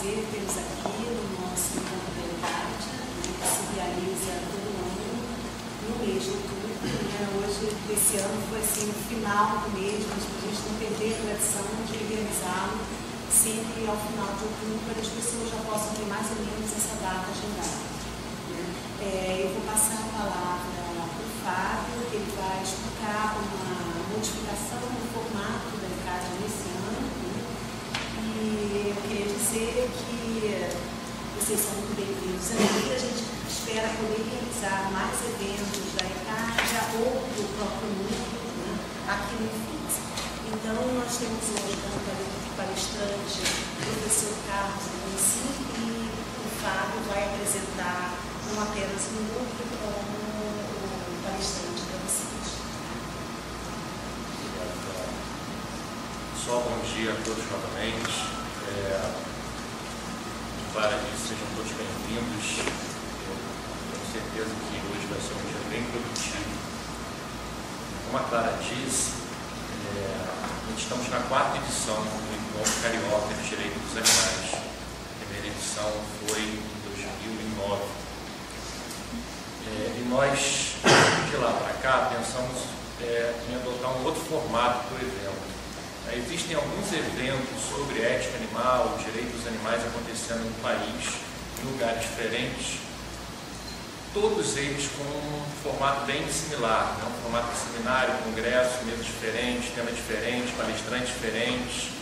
prazer tê-los aqui no nosso encontro da ECAD, que se realiza todo ano no mês de outubro. Hoje, esse ano, foi assim, o final do mês, mas para a gente não perder a tradição de realizá-lo sempre ao final de outubro, para que as pessoas já possam ter mais ou menos essa data agendada. Eu vou passar a palavra para o Fábio, que ele vai explicar uma modificação no formato da ECAD nesse ano. E eu queria dizer que vocês são muito bem-vindos aqui. A gente espera poder realizar mais eventos da ECAD ou do próprio mundo, aqui no IFIX. Então, nós temos hoje como palestrante o professor Carlos Alenci, e o Fábio vai apresentar não apenas um grupo, como o palestrante para vocês. Só bom dia a todos novamente. Para isso, sejam todos bem-vindos. Tenho certeza que hoje vai ser um dia bem produtivo. Como a Clara disse, estamos na 4ª edição do Encontro Carioca de Direito dos Animais. A primeira edição foi em 2009. E nós, de lá para cá, pensamos em adotar um outro formato para o evento. Existem alguns eventos sobre ética animal, direitos dos animais acontecendo no país, em lugares diferentes, todos eles com um formato bem similar, um formato de seminário, congresso, mesa diferente, tema diferente, palestrantes diferentes.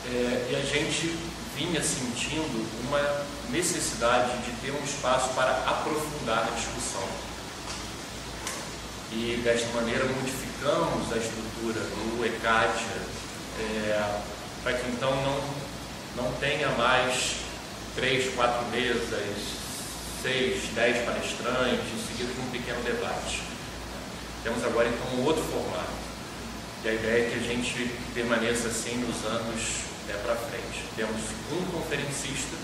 E a gente vinha sentindo uma necessidade de ter um espaço para aprofundar a discussão. E desta maneira modificamos a estrutura do ECAD para que então não tenha mais 3, 4 mesas, 6, 10 palestrantes, seguido de um pequeno debate. Temos agora então um outro formato. E a ideia é que a gente permaneça assim nos anos para frente. Temos um conferencista,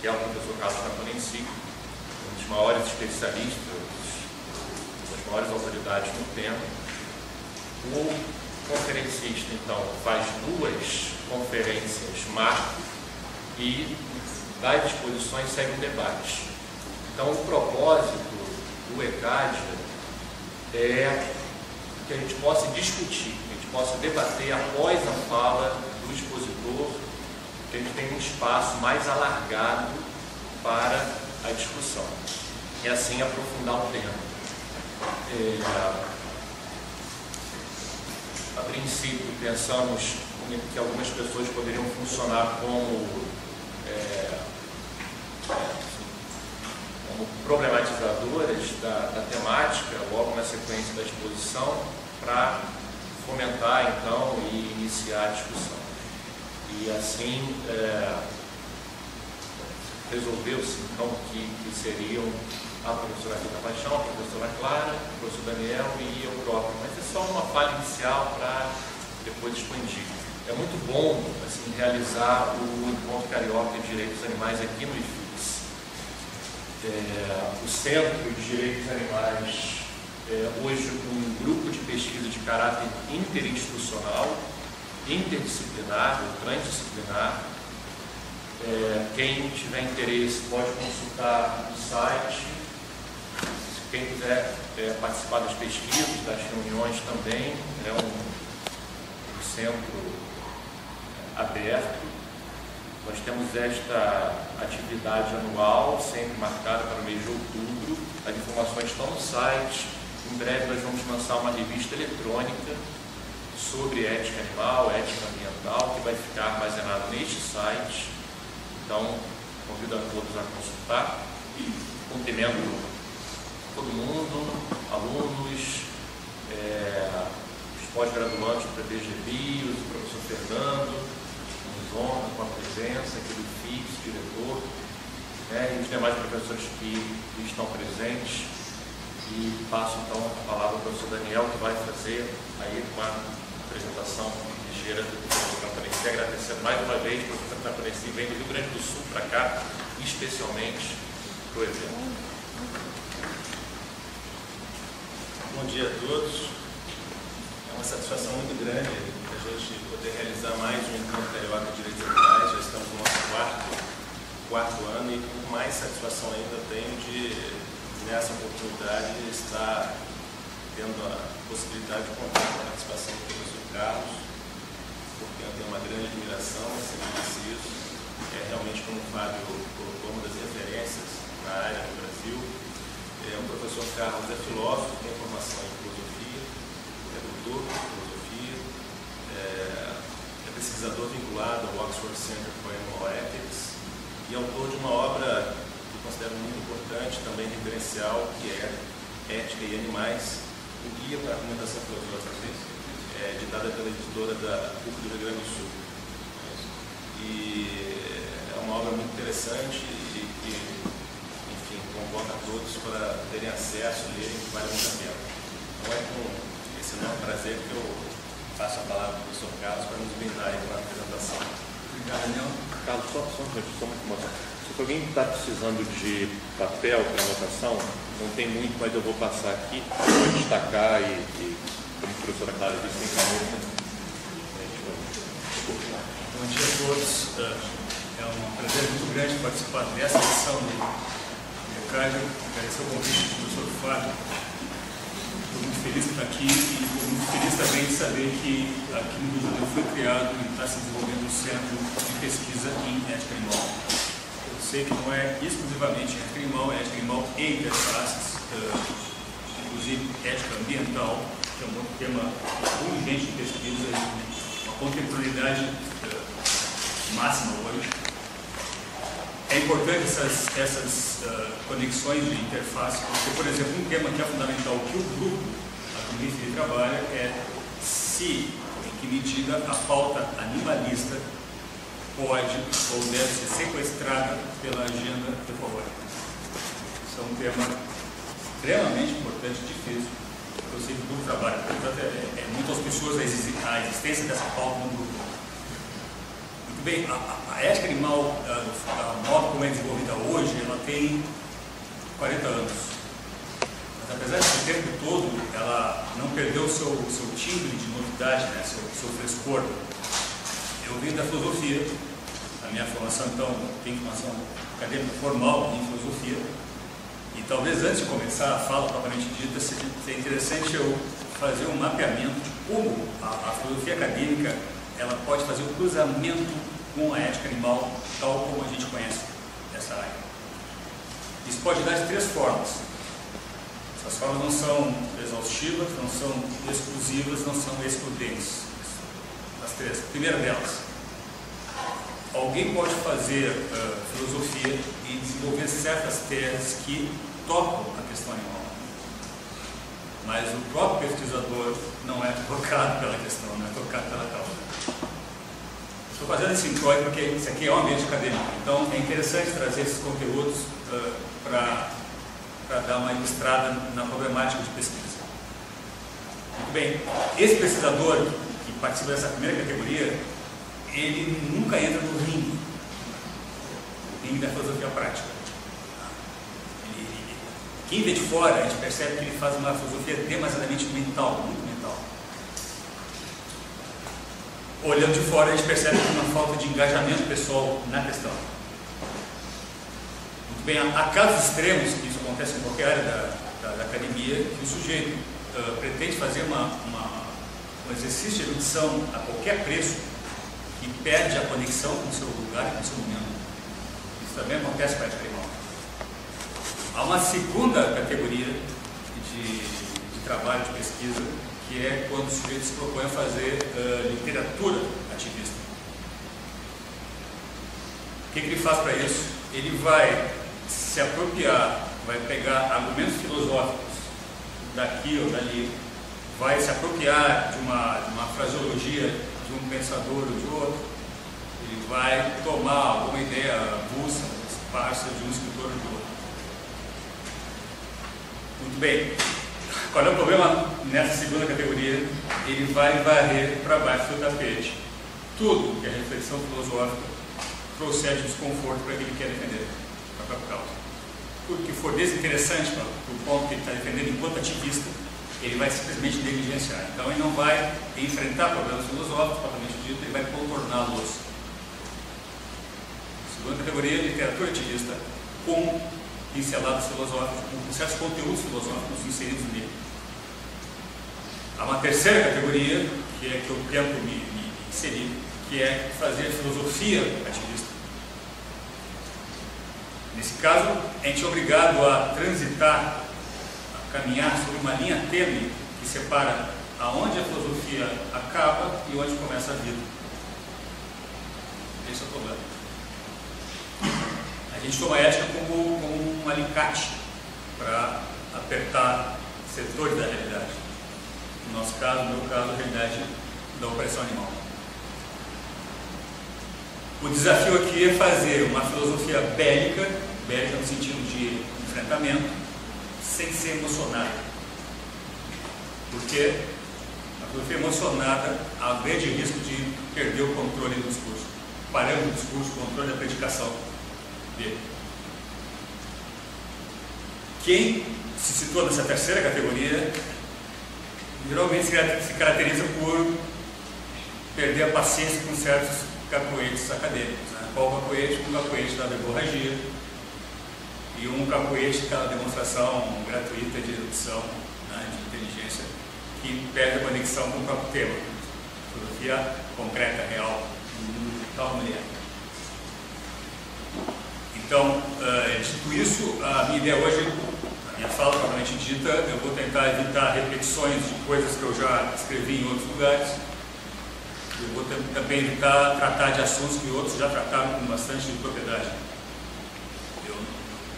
que é o professor Carlos Alenci, um dos maiores especialistas, das maiores autoridades no tema. O conferencista, então, faz 2 conferências macro e das exposições segue um debate. Então, o propósito do ECAD é que a gente possa discutir, que a gente possa debater após a fala do expositor, que a gente tenha um espaço mais alargado para a discussão e assim aprofundar o tema. A princípio, pensamos que algumas pessoas poderiam funcionar como problematizadoras da temática, logo na sequência da exposição, para fomentar, então, e iniciar a discussão. E assim, resolveu-se, então, que seriam a professora Rita Paixão, a professora Clara, o professor Daniel e eu próprio. Mas é só uma fala inicial para depois expandir. É muito bom, assim, realizar o Encontro Carioca de Direitos dos Animais aqui no IFIX. O Centro de Direitos Animais hoje um grupo de pesquisa de caráter interinstitucional, interdisciplinar, transdisciplinar. Quem tiver interesse pode consultar o site. Quem quiser participar das pesquisas, das reuniões também, é um centro aberto. Nós temos esta atividade anual, sempre marcada para o mês de outubro. As informações estão no site. Em breve nós vamos lançar uma revista eletrônica sobre ética animal, ética ambiental, que vai ficar armazenada neste site. Então, convido a todos a consultar. Cumprimento todo mundo, alunos, os pós-graduandos do PPG Bios, o professor Fernando, nos honra com a presença aqui do FIX, diretor, e os demais professores que estão presentes. E passo então a palavra ao professor Daniel, que vai fazer aí uma apresentação ligeira do professor Trapaneci. Agradecendo mais uma vez o professor Trapaneci, vem do Rio Grande do Sul para cá, especialmente para o evento. Bom dia a todos. É uma satisfação muito grande a gente poder realizar mais um Encontro Carioca de Direitos Animais. Já estamos no nosso 4º mais satisfação ainda tenho de, nessa oportunidade, estar tendo a possibilidade de contar com a participação do professor Carlos, porque eu tenho uma grande admiração, sempre disse isso. É realmente, como o Fábio colocou, uma das referências na área no Brasil. O professor Carlos é filósofo, tem formação em filosofia, é doutor em filosofia, é pesquisador vinculado ao Oxford Center for Animal Ethics e autor de uma obra que eu considero muito importante, também referencial, que é Ética e Animais, um guia para a argumentação filosófica, editada pela editora da PUC do Rio Grande do Sul. E é uma obra muito interessante e que, enfim, convoca a todos para terem acesso, lerem, que vale muito a pena. Então é com esse enorme prazer que eu passo a palavra para o professor Carlos para nos brindar aí com a apresentação. Obrigado, Daniel. Carlos, só uma coisa. Se alguém está precisando de papel para anotação, não tem muito, mas eu vou passar aqui, vou destacar e como a professora Clara disse, tem caneta. Bom dia a todos. É um prazer muito grande participar dessa edição do ECAD. Agradecer o convite do professor Fábio. Estou muito feliz de estar aqui e estou muito feliz também de saber que aqui no Rio de Janeiro foi criado e está se desenvolvendo um centro de pesquisa em ética animal. Eu sei que não é exclusivamente ética animal, é ética animal e interfaces, inclusive ética ambiental, que é um outro tema urgente de pesquisa e uma contemporaneidade máxima hoje. É importante essas conexões de interface, porque, por exemplo, um tema que é fundamental que o grupo, a Comissão de Trabalho, é se, em que medida, a pauta animalista pode ou deve ser sequestrada pela agenda ecológica. Isso é um tema extremamente importante e difícil. Eu sei que o grupo trabalha, portanto, é muito auspicioso a existência dessa pauta no grupo. Muito bem, a ética animal, a modo como é desenvolvida hoje, ela tem 40 anos. Mas apesar desse tempo todo, ela não perdeu o seu timbre de novidade, né, seu frescor. Eu venho da filosofia, a minha formação, então, tem formação acadêmica formal em filosofia. E talvez antes de começar a fala propriamente dita, seja interessante eu fazer um mapeamento de como a filosofia acadêmica ela pode fazer o cruzamento com a ética animal, tal como a gente conhece essa área. Isso pode dar de três formas. Essas formas não são exaustivas, não são exclusivas, não são excludentes. As três. A primeira delas, alguém pode fazer filosofia e desenvolver certas teses que tocam a questão animal. Mas o próprio pesquisador não é tocado pela questão, não é tocado pela causa. Estou fazendo esse introito porque isso aqui é um ambiente acadêmico, então é interessante trazer esses conteúdos para dar uma ilustrada na problemática de pesquisa. Muito bem, esse pesquisador que participa dessa primeira categoria, ele nunca entra no ringue da filosofia prática. Quem vê de fora, a gente percebe que ele faz uma filosofia demasiadamente mental, muito mental. Olhando de fora, a gente percebe que tem uma falta de engajamento pessoal na questão. Muito bem, há casos extremos, que isso acontece em qualquer área da academia, que o sujeito pretende fazer um exercício de erudição a qualquer preço, que perde a conexão com o seu lugar e com o seu momento. Isso também acontece com a ética animal. Há uma segunda categoria de trabalho, de pesquisa, que é quando o sujeito se propõe a fazer literatura ativista. O que ele faz para isso? Ele vai se apropriar, vai pegar argumentos filosóficos daqui ou dali, vai se apropriar de uma fraseologia de um pensador ou de outro, ele vai tomar alguma ideia avulsa, esparsa de um escritor ou de outro. Muito bem. Qual é o problema nessa segunda categoria? Ele vai varrer para baixo do tapete tudo que a reflexão filosófica procede desconforto para que ele quer defender a própria causa. Tudo que for desinteressante para o ponto que ele está defendendo enquanto ativista, ele vai simplesmente negligenciar. Então ele não vai enfrentar problemas filosóficos, propriamente dito, ele vai contorná-los. Segunda categoria, literatura ativista. com pinceladas filosóficas, com certos conteúdos filosóficos inseridos nele. Há uma terceira categoria, que é que eu tento me inserir, que é fazer filosofia ativista. Nesse caso, a gente é obrigado a transitar, a caminhar sobre uma linha tênue que separa aonde a filosofia acaba e onde começa a vida. Esse é o problema. A gente toma a ética como um alicate para apertar setores da realidade. No nosso caso, no meu caso, a realidade da opressão animal. O desafio aqui é fazer uma filosofia bélica no sentido de enfrentamento, sem ser emocionada. Porque a filosofia emocionada há grande risco de perder o controle do discurso, parando o discurso, o controle da predicação dele. Quem se situa nessa terceira categoria geralmente se caracteriza por perder a paciência com certos cacoetes acadêmicos. Né? Qual cacoete? Um cacoete da verborragia e um cacoete, aquela demonstração gratuita de erudição, né, de inteligência, que perde a conexão com o próprio tema. Filosofia concreta, real, tal como ele é. Então, dito isso, a minha ideia hoje, a minha fala propriamente dita, eu vou tentar evitar repetições de coisas que eu já escrevi em outros lugares. Eu vou também evitar tratar de assuntos que outros já trataram com bastante propriedade. Eu,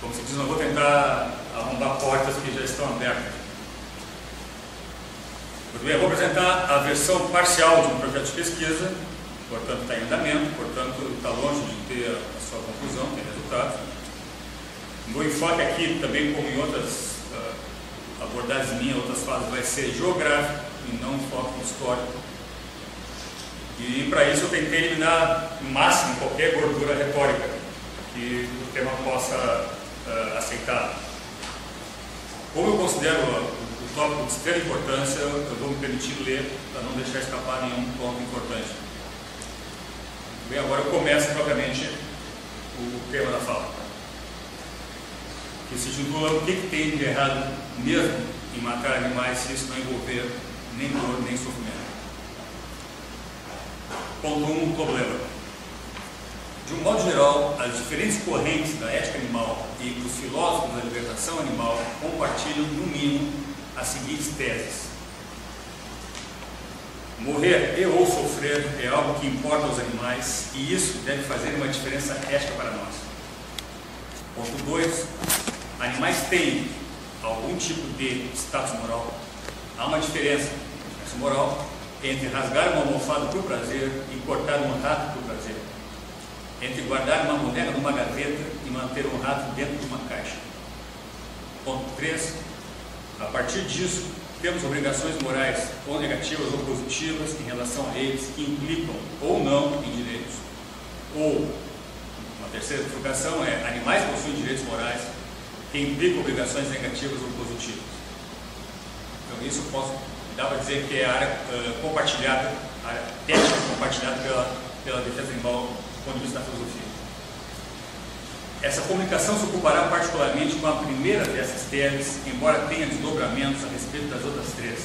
como se diz, não vou tentar arrombar portas que já estão abertas. Eu vou apresentar a versão parcial de um projeto de pesquisa, portanto está em andamento, portanto está longe de ter a sua conclusão, tem resultado. O meu enfoque aqui, também como em outras abordagens minhas, outras fases, vai ser geográfico e não um foco histórico. E para isso eu tentei eliminar o máximo qualquer gordura retórica que o tema possa aceitar. Como eu considero o tópico de extrema importância, eu vou me permitir ler para não deixar escapar nenhum ponto importante. Bem, agora eu começo propriamente o tema da fala, que se titula "O que tem de errado mesmo em matar animais se isso não envolver nem dor nem sofrimento?" Ponto 1, problema. De um modo geral, as diferentes correntes da ética animal e os filósofos da libertação animal compartilham, no mínimo, as seguintes teses. Morrer e ou sofrer é algo que importa aos animais e isso deve fazer uma diferença ética para nós. Ponto 2. Animais têm algum tipo de status moral. Há uma diferença moral entre rasgar uma almofada por prazer e cortar um rato por prazer. Entre guardar uma boneca numa gaveta e manter um rato dentro de uma caixa. Ponto 3. A partir disso, temos obrigações morais, ou negativas ou positivas, em relação a eles, que implicam ou não em direitos. Ou, uma terceira bifurcação é, animais possuem direitos morais que implicam obrigações negativas ou positivas. Então, isso dá para dizer que é a área compartilhada, a área ética compartilhada pela defesa animal do ponto de vista da filosofia. Essa comunicação se ocupará particularmente com a primeira dessas teses, embora tenha desdobramentos a respeito das outras três.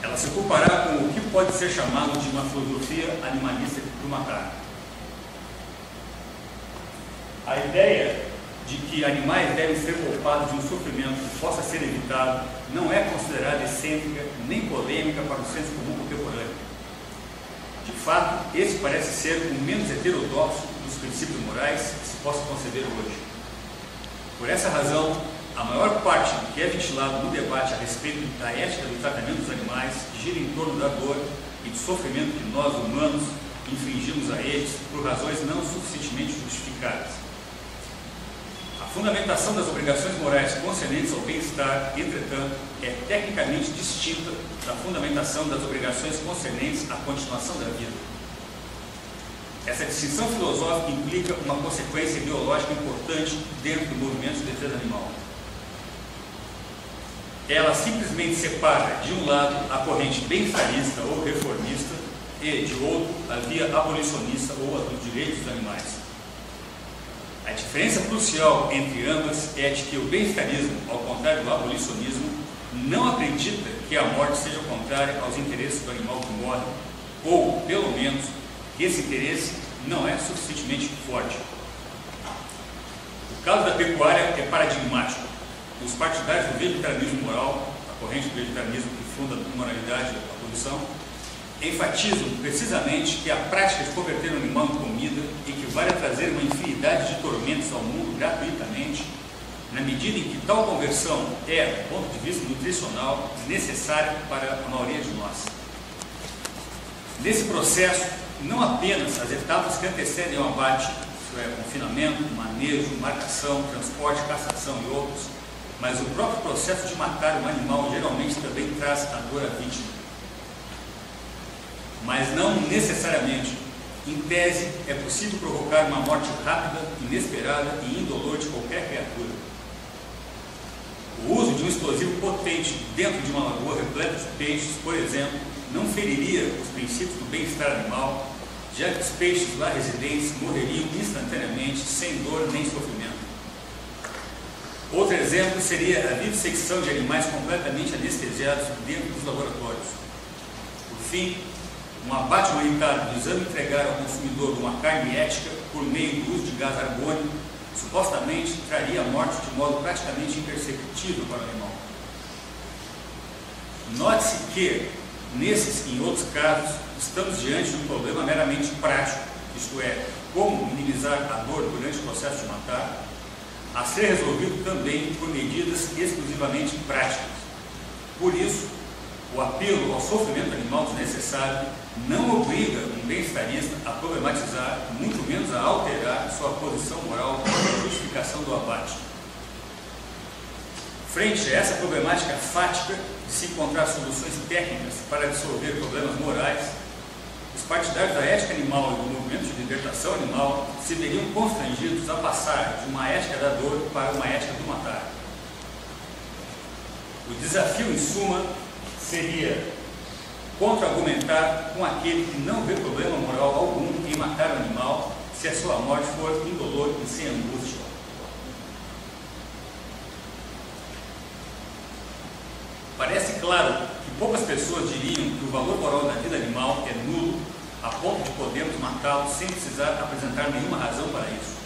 Ela se ocupará com o que pode ser chamado de uma filosofia animalista do matar. A ideia de que animais devem ser poupados de um sofrimento que possa ser evitado não é considerada excêntrica nem polêmica para o senso comum contemporâneo. De fato, esse parece ser o menos heterodoxo dos princípios morais que se possa conceber hoje. Por essa razão, a maior parte do que é ventilado no debate a respeito da ética do tratamento dos animais gira em torno da dor e do sofrimento que nós, humanos, infligimos a eles por razões não suficientemente justificadas. A fundamentação das obrigações morais concernentes ao bem-estar, entretanto, é tecnicamente distinta da fundamentação das obrigações concernentes à continuação da vida. Essa distinção filosófica implica uma consequência ideológica importante dentro do movimento de defesa animal. Ela simplesmente separa, de um lado, a corrente bem-estarista ou reformista e, de outro, a via abolicionista ou a dos direitos dos animais. A diferença crucial entre ambas é de que o bem-estarismo, ao contrário do abolicionismo, não acredita que a morte seja contrária aos interesses do animal que morre, ou, pelo menos, que esse interesse não é suficientemente forte. O caso da pecuária é paradigmático. Os partidários do vegetarianismo moral, a corrente do vegetarianismo que funda a moralidade da abolição, enfatizam precisamente que a prática de converter um animal em comida equivale a trazer uma infinidade de tormentos ao mundo gratuitamente, na medida em que tal conversão é, do ponto de vista nutricional, necessária para a maioria de nós. Nesse processo, não apenas as etapas que antecedem ao abate, isso é, confinamento, manejo, marcação, transporte, castração e outros, mas o próprio processo de matar um animal geralmente também traz a dor à vítima. Mas não necessariamente. Em tese, é possível provocar uma morte rápida, inesperada e indolor de qualquer criatura. O uso de um explosivo potente dentro de uma lagoa repleta de peixes, por exemplo, não feriria os princípios do bem-estar animal, já que os peixes lá residentes morreriam instantaneamente, sem dor nem sofrimento. Outro exemplo seria a vivissecção de animais completamente anestesiados dentro dos laboratórios. Por fim, um abate humanitário visando entregar ao consumidor uma carne ética por meio do uso de gás argônico, supostamente traria a morte de modo praticamente imperceptível para o animal. Note-se que, nesses e em outros casos, estamos diante de um problema meramente prático, isto é, como minimizar a dor durante o processo de matar, a ser resolvido também por medidas exclusivamente práticas. Por isso, o apelo ao sofrimento animal desnecessário não obriga um bem-estarista a problematizar, muito menos a alterar sua posição moral na justificação do abate. Frente a essa problemática fática de se encontrar soluções técnicas para dissolver problemas morais, os partidários da ética animal e do movimento de libertação animal se veriam constrangidos a passar de uma ética da dor para uma ética do matar. O desafio, em suma, seria contra-argumentar com aquele que não vê problema moral algum em matar o animal se a sua morte for indolor e sem angústia. Parece claro que poucas pessoas diriam que o valor moral da vida animal é nulo a ponto de podermos matá-lo sem precisar apresentar nenhuma razão para isso.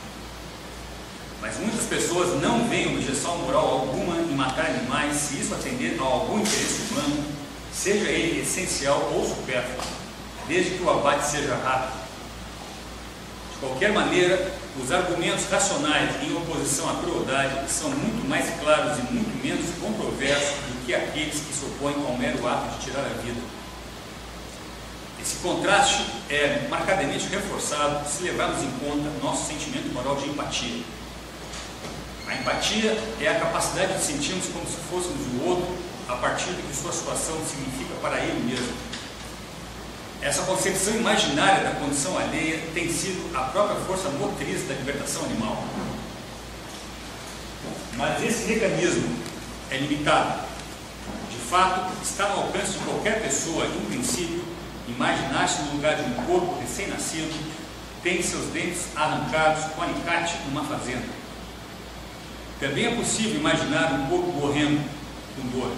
Mas muitas pessoas não veem objeção moral alguma em matar animais se isso atender a algum interesse humano, seja ele essencial ou supérfluo, desde que o abate seja rápido. De qualquer maneira, os argumentos racionais em oposição à crueldade são muito mais claros e muito menos controversos do que aqueles que se opõem ao mero ato de tirar a vida. Esse contraste é marcadamente reforçado se levarmos em conta nosso sentimento moral de empatia. A empatia é a capacidade de sentirmos como se fôssemos o outro a partir do que sua situação significa para ele mesmo. Essa concepção imaginária da condição alheia tem sido a própria força motriz da libertação animal. Mas esse mecanismo é limitado. De fato, está ao alcance de qualquer pessoa, em princípio, imaginar-se no lugar de um corpo recém-nascido, tem seus dentes arrancados com alicate numa fazenda. Também é possível imaginar um corpo morrendo com dor.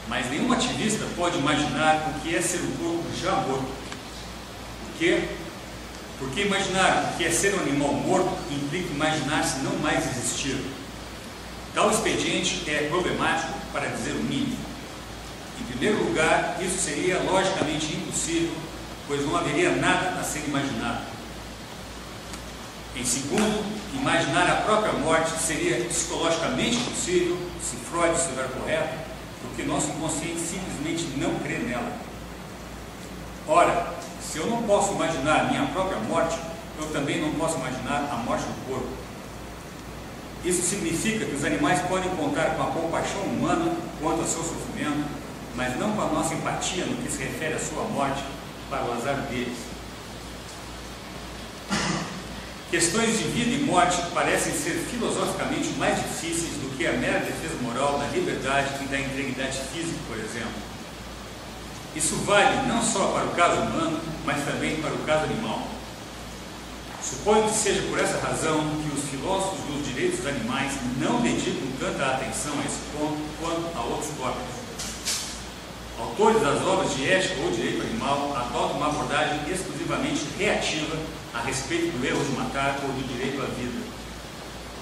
Mas nenhum ativista pode imaginar o que é ser um corpo já morto. Por quê? Porque imaginar o que é ser um animal morto implica imaginar-se não mais existir. Tal expediente é problemático, para dizer o mínimo. Em primeiro lugar, isso seria logicamente impossível, pois não haveria nada a ser imaginado. Em segundo, imaginar a própria morte seria psicologicamente possível, se Freud estiver correto, porque nosso inconsciente simplesmente não crê nela. Ora, se eu não posso imaginar a minha própria morte, eu também não posso imaginar a morte do corpo. Isso significa que os animais podem contar com a compaixão humana quanto ao seu sofrimento, mas não com a nossa empatia no que se refere à sua morte, para o azar deles. Questões de vida e morte parecem ser filosoficamente mais difíceis do que a mera defesa moral da liberdade e da integridade física, por exemplo. Isso vale não só para o caso humano, mas também para o caso animal. Suponho que seja por essa razão que os filósofos dos direitos dos animais não dedicam tanta atenção a esse ponto quanto a outros tópicos. Autores das obras de ética ou direito animal adotam uma abordagem exclusivamente reativa a respeito do erro de matar ou do direito à vida.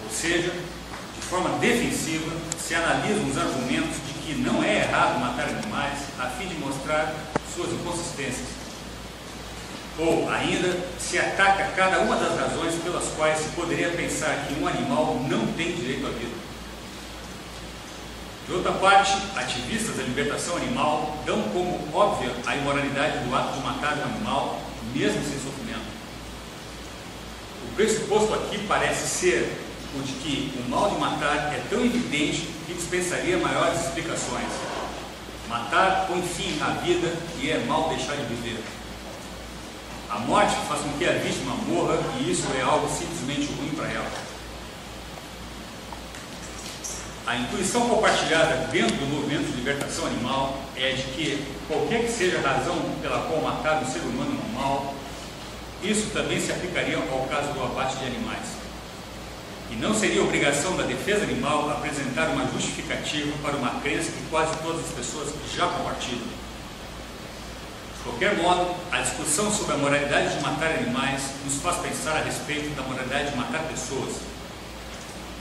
Ou seja, de forma defensiva, se analisam os argumentos de que não é errado matar animais a fim de mostrar suas inconsistências. Ou, ainda, se ataca cada uma das razões pelas quais se poderia pensar que um animal não tem direito à vida. De outra parte, ativistas da libertação animal dão como óbvia a imoralidade do ato de matar um animal, mesmo sem sofrimento. O pressuposto aqui parece ser o de que o mal de matar é tão evidente que dispensaria maiores explicações. Matar põe fim à vida e é mal deixar de viver. A morte faz com que a vítima morra e isso é algo simplesmente ruim para ela. A intuição compartilhada dentro do movimento de libertação animal é de que, qualquer que seja a razão pela qual matar um ser humano é um mal, isso também se aplicaria ao caso do abate de animais. E não seria obrigação da defesa animal apresentar uma justificativa para uma crença que quase todas as pessoas já compartilham. De qualquer modo, a discussão sobre a moralidade de matar animais nos faz pensar a respeito da moralidade de matar pessoas.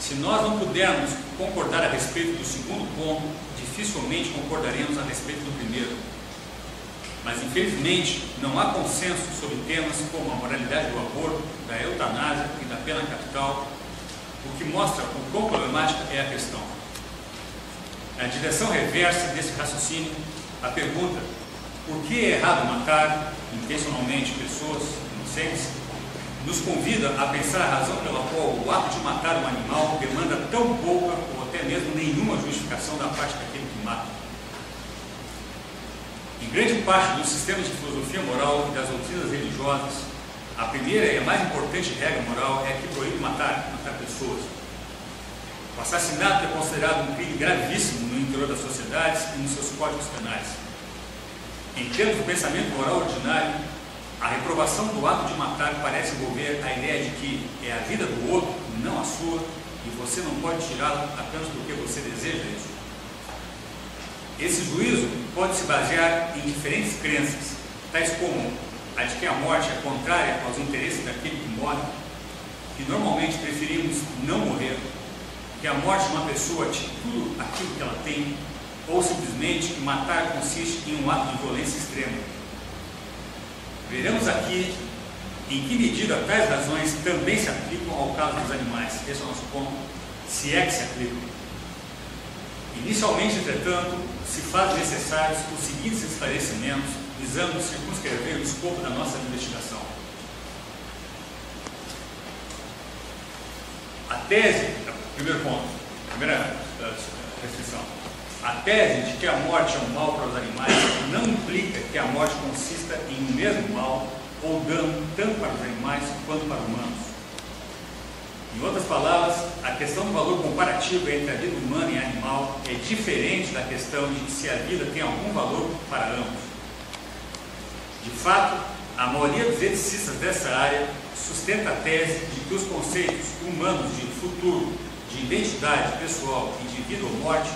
Se nós não pudermos concordar a respeito do segundo ponto, dificilmente concordaremos a respeito do primeiro. Mas, infelizmente, não há consenso sobre temas como a moralidade do aborto, da eutanásia e da pena capital, o que mostra o quão problemática é a questão. Na direção reversa desse raciocínio, a pergunta por que é errado matar intencionalmente pessoas inocentes nos convida a pensar a razão pela qual o ato de matar um animal demanda tão pouca ou até mesmo nenhuma justificação da parte daquele que mata. Em grande parte dos sistemas de filosofia moral e das doutrinas religiosas, a primeira e a mais importante regra moral é a que proíbe matar pessoas. O assassinato é considerado um crime gravíssimo no interior das sociedades e nos seus códigos penais. Em termos do pensamento moral ordinário, a reprovação do ato de matar parece envolver a ideia de que é a vida do outro, não a sua, e você não pode tirá-la apenas porque você deseja isso. Esse juízo pode se basear em diferentes crenças, tais como a de que a morte é contrária aos interesses daquele que morre, que normalmente preferimos não morrer, que a morte de uma pessoa tira tudo aquilo que ela tem, ou simplesmente que matar consiste em um ato de violência extrema. Veremos aqui em que medida tais razões também se aplicam ao caso dos animais. Esse é o nosso ponto, se é que se aplicam. Inicialmente, entretanto, se fazem necessários os seguintes esclarecimentos, visando circunscrever o escopo da nossa investigação. A tese, primeiro ponto, primeira restrição. A tese de que a morte é um mal para os animais não implica que a morte consista em um mesmo mal ou dano tanto para os animais quanto para os humanos. Em outras palavras, a questão do valor comparativo entre a vida humana e animal é diferente da questão de se a vida tem algum valor para ambos. De fato, a maioria dos eticistas dessa área sustenta a tese de que os conceitos humanos de futuro, de identidade pessoal e de vida ou morte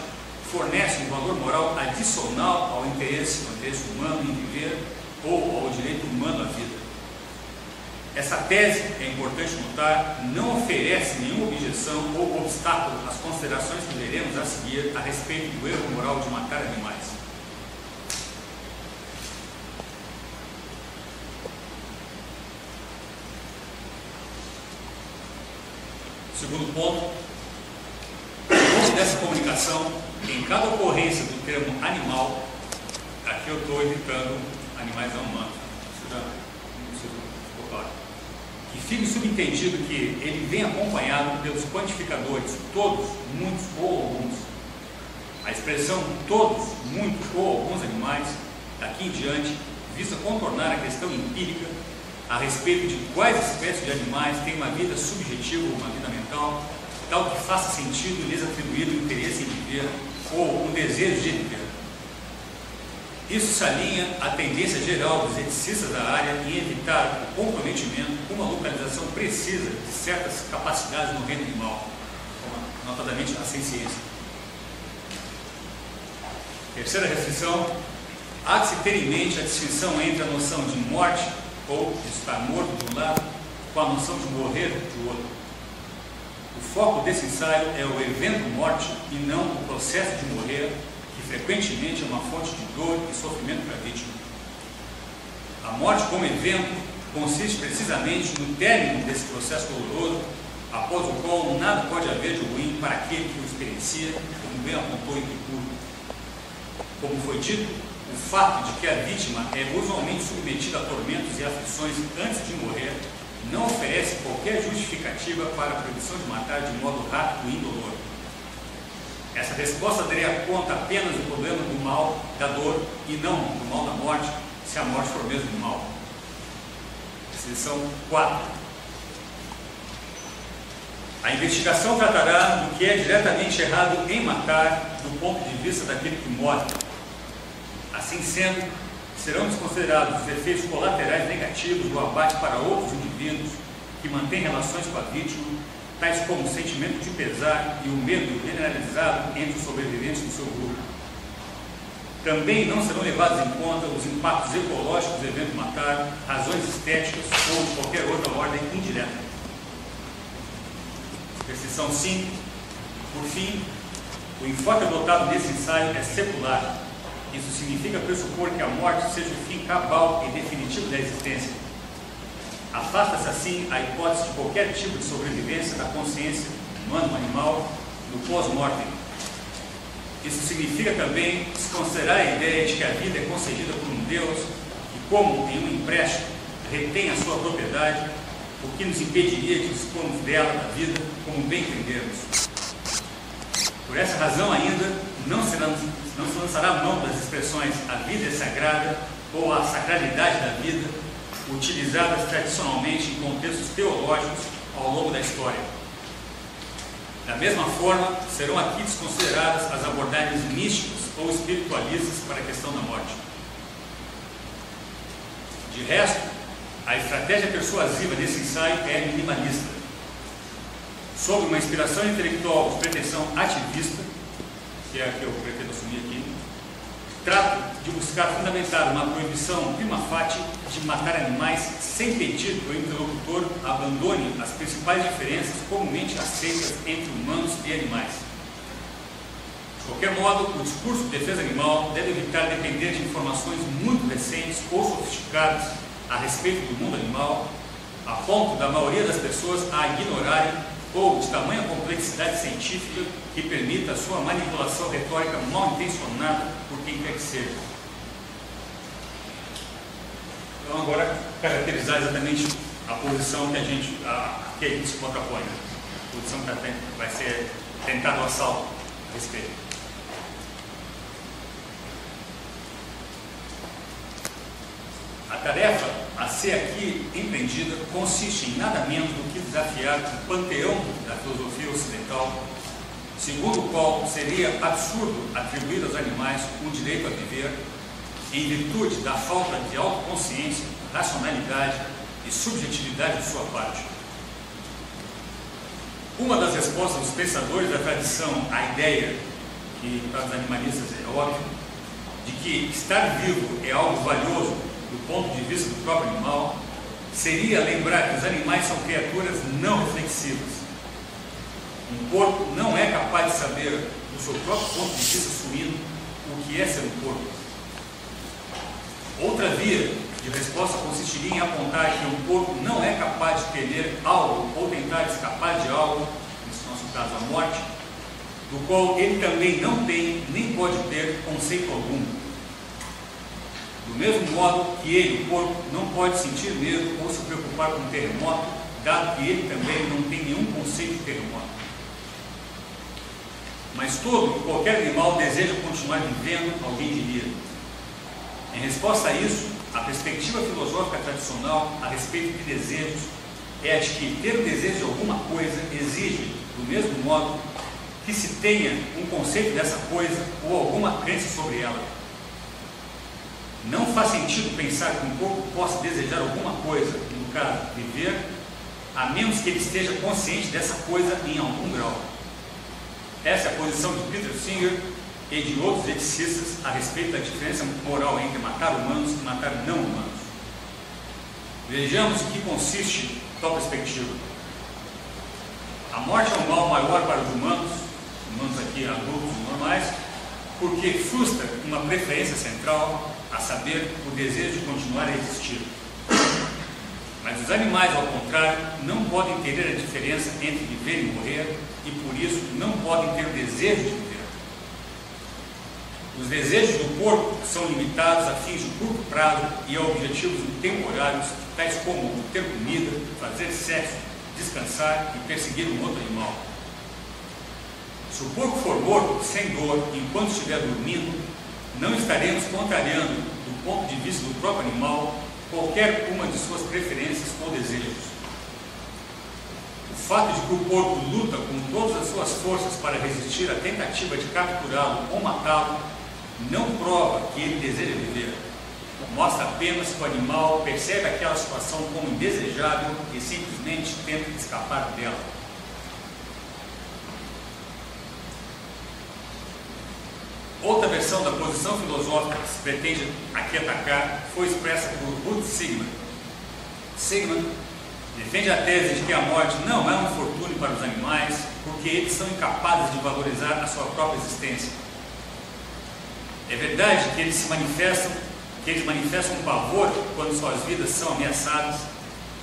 fornecem um valor moral adicional ao interesse humano em viver ou ao direito humano à vida. Essa tese, é importante notar, não oferece nenhuma objeção ou obstáculo às considerações que veremos a seguir a respeito do erro moral de matar animais. Segundo ponto, depois dessa comunicação, em cada ocorrência do termo animal, aqui eu estou evitando animais não humanos, que fique subentendido que ele vem acompanhado pelos quantificadores, todos, muitos ou alguns. A expressão todos, muitos ou alguns animais, daqui em diante, visa contornar a questão empírica a respeito de quais espécies de animais têm uma vida subjetiva ou uma vida mental, tal que faça sentido lhes atribuir o interesse em viver ou um desejo de viver. Isso se alinha à tendência geral dos eticistas da área em evitar o comprometimento com uma localização precisa de certas capacidades no reino animal, notadamente a ciência. Terceira restrição: há de se ter em mente a distinção entre a noção de morte, ou de estar morto de um lado, com a noção de morrer do outro. O foco desse ensaio é o evento morte e não o processo de morrer, que frequentemente é uma fonte de dor e sofrimento para a vítima. A morte como evento consiste precisamente no término desse processo doloroso, após o qual nada pode haver de ruim para aquele que o experiencia, como bem apontou Epicuro. Como foi dito, o fato de que a vítima é usualmente submetida a tormentos e aflições antes de morrer não oferece qualquer justificativa para a proibição de matar de modo rápido e indolor. Essa resposta daria conta apenas do problema do mal, da dor, e não do mal da morte, se a morte for mesmo do mal. Lição 4. A investigação tratará do que é diretamente errado em matar do ponto de vista daquele que morre. Assim sendo, serão desconsiderados os efeitos colaterais negativos do abate para outros indivíduos que mantêm relações com a vítima, tais como o sentimento de pesar e o medo generalizado entre os sobreviventes do seu grupo. Também não serão levados em conta os impactos ecológicos do evento matar, razões estéticas ou de qualquer outra ordem indireta. Restrição 5. Por fim, o enfoque adotado nesse ensaio é secular. Isso significa pressupor que a morte seja o fim cabal e definitivo da existência. Afasta-se assim a hipótese de qualquer tipo de sobrevivência da consciência humano-animal no pós-mortem. Isso significa também desconsiderar a ideia de que a vida é concedida por um Deus que, como em um empréstimo, retém a sua propriedade, o que nos impediria de dispormos dela, da vida, como bem entendermos. Por essa razão ainda, não se lançará mão das expressões a vida é sagrada ou a sacralidade da vida, utilizadas tradicionalmente em contextos teológicos ao longo da história. Da mesma forma, serão aqui desconsideradas as abordagens místicas ou espiritualistas para a questão da morte. De resto, a estratégia persuasiva desse ensaio é minimalista. Sob uma inspiração intelectual de pretensão ativista, que é a que eu pretendo assumir aqui, trato de buscar fundamentar uma proibição prima facie de matar animais sem pedir que o interlocutor abandone as principais diferenças comumente aceitas entre humanos e animais. De qualquer modo, o discurso de defesa animal deve evitar depender de informações muito recentes ou sofisticadas a respeito do mundo animal, a ponto da maioria das pessoas a ignorarem, ou de tamanha complexidade científica que permita a sua manipulação retórica mal intencionada por quem quer que seja. Então, agora, caracterizar exatamente a posição que a gente se contrapõe, a posição que vai ser tentado o assalto a respeito. A tarefa a ser aqui empreendida consiste em nada menos do que desafiar o panteão da filosofia ocidental, segundo o qual seria absurdo atribuir aos animais um direito a viver em virtude da falta de autoconsciência, racionalidade e subjetividade de sua parte. Uma das respostas dos pensadores da tradição à ideia, que para os animalistas é óbvio, de que estar vivo é algo valioso do ponto de vista do próprio animal, seria lembrar que os animais são criaturas não reflexivas. Um porco não é capaz de saber, do seu próprio ponto de vista suíno, o que é ser um porco. Outra via de resposta consistiria em apontar que um porco não é capaz de temer algo ou tentar escapar de algo, nesse nosso caso a morte, do qual ele também não tem nem pode ter conceito algum. Do mesmo modo que ele, o porco, não pode sentir medo ou se preocupar com um terremoto, dado que ele também não tem nenhum conceito de terremoto. Mas todo e qualquer animal deseja continuar vivendo, alguém diria. Em resposta a isso, a perspectiva filosófica tradicional a respeito de desejos é a de que ter o desejo de alguma coisa exige, do mesmo modo, que se tenha um conceito dessa coisa ou alguma crença sobre ela. Não faz sentido pensar que um corpo possa desejar alguma coisa, no caso, viver, a menos que ele esteja consciente dessa coisa em algum grau. Essa é a posição de Peter Singer e de outros eticistas a respeito da diferença moral entre matar humanos e matar não humanos. Vejamos em que consiste tal perspectiva. A morte é um mal maior para os humanos aqui adultos normais, porque frustra uma preferência central, a saber, o desejo de continuar a existir. Mas os animais, ao contrário, não podem entender a diferença entre viver e morrer, e por isso não podem ter o desejo de viver. Os desejos do corpo são limitados a fins de curto prazo e a objetivos temporários, tais como ter comida, fazer sexo, descansar e perseguir um outro animal. Se o porco for morto sem dor enquanto estiver dormindo, não estaremos contrariando, do ponto de vista do próprio animal, qualquer uma de suas preferências ou desejos. O fato de que o porco luta com todas as suas forças para resistir à tentativa de capturá-lo ou matá-lo não prova que ele deseja viver. Mostra apenas que o animal percebe aquela situação como indesejável e simplesmente tenta escapar dela. Outra versão da posição filosófica que se pretende aqui atacar foi expressa por Ruth Sigman. Sigman defende a tese de que a morte não é um infortúnio para os animais, porque eles são incapazes de valorizar a sua própria existência. É verdade que eles manifestam um pavor quando suas vidas são ameaçadas,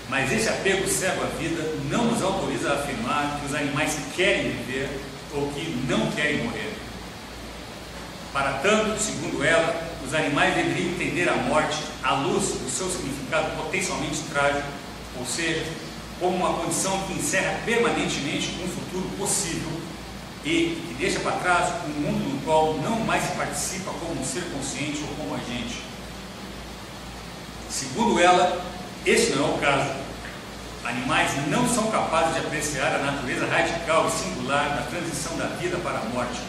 mas esse apego cego à vida não nos autoriza a afirmar que os animais querem viver ou que não querem morrer. Para tanto, segundo ela, os animais deveriam entender a morte à luz do seu significado potencialmente trágico, ou seja, como uma condição que encerra permanentemente um futuro possível e que deixa para trás um mundo no qual não mais se participa como um ser consciente ou como agente. Segundo ela, esse não é o caso. Animais não são capazes de apreciar a natureza radical e singular da transição da vida para a morte.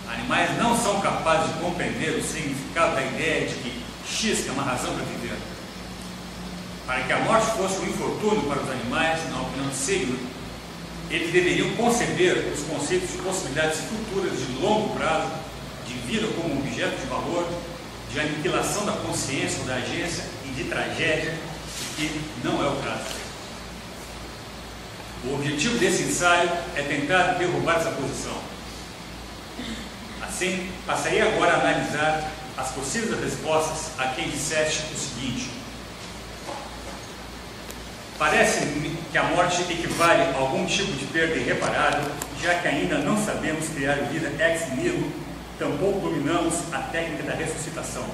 Animais não são capazes de compreender o significado da ideia de que X é uma razão para viver. Para que a morte fosse um infortúnio para os animais, na opinião de Sigmund, eles deveriam conceber os conceitos de possibilidades futuras de longo prazo, de vida como objeto de valor, de aniquilação da consciência ou da agência e de tragédia, que não é o caso. O objetivo desse ensaio é tentar derrubar essa posição. Assim, passarei agora a analisar as possíveis respostas a quem disseste o seguinte: parece-me que a morte equivale a algum tipo de perda irreparável, já que ainda não sabemos criar vida ex nihilo, tampouco dominamos a técnica da ressuscitação.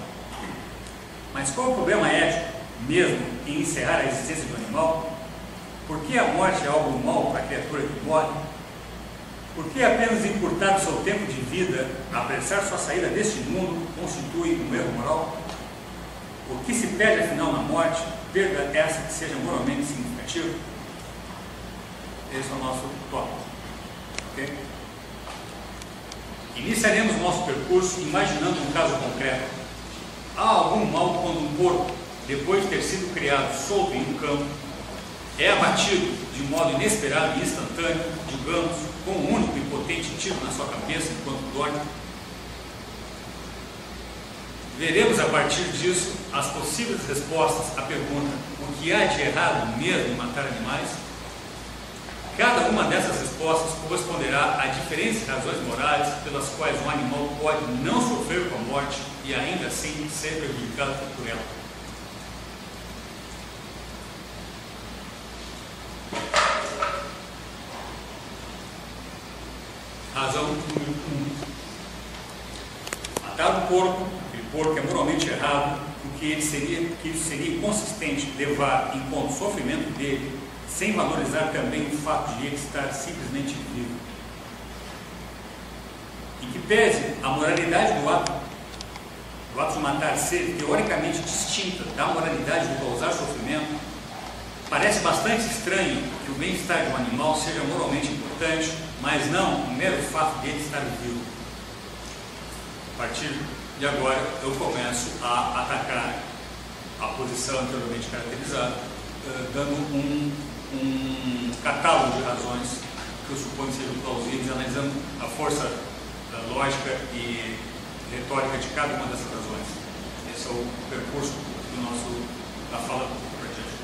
Mas qual o problema ético, mesmo, em encerrar a existência do animal? Por que a morte é algo mau para a criatura que morre? Por que apenas encurtar o seu tempo de vida, apressar sua saída deste mundo, constitui um erro moral? O que se perde afinal na morte, perda essa que seja moralmente significativa? Esse é o nosso tópico. Okay? Iniciaremos nosso percurso imaginando um caso concreto. Há algum mal quando um porco, depois de ter sido criado solto em um campo, é abatido de modo inesperado e instantâneo, digamos, com um único e potente tiro na sua cabeça enquanto dorme? Veremos a partir disso as possíveis respostas à pergunta: o que há de errado mesmo em matar animais? Cada uma dessas respostas corresponderá a diferentes razões morais pelas quais um animal pode não sofrer com a morte e ainda assim ser prejudicado por ela. Razão número 1. Matar um porco, aquele porco é moralmente errado, porque isso seria inconsistente levar em conta o sofrimento dele, sem valorizar também o fato de ele estar simplesmente vivo. Em que pese a moralidade do ato de matar ser teoricamente distinta da moralidade de causar sofrimento, parece bastante estranho que o bem-estar de um animal seja moralmente importante, mas não o mero fato de ele estar vivo. A partir E agora eu começo a atacar a posição anteriormente caracterizada, dando um catálogo de razões que eu suponho sejam plausíveis, analisando a força lógica e retórica de cada uma dessas razões. Esse é o percurso da fala para diante.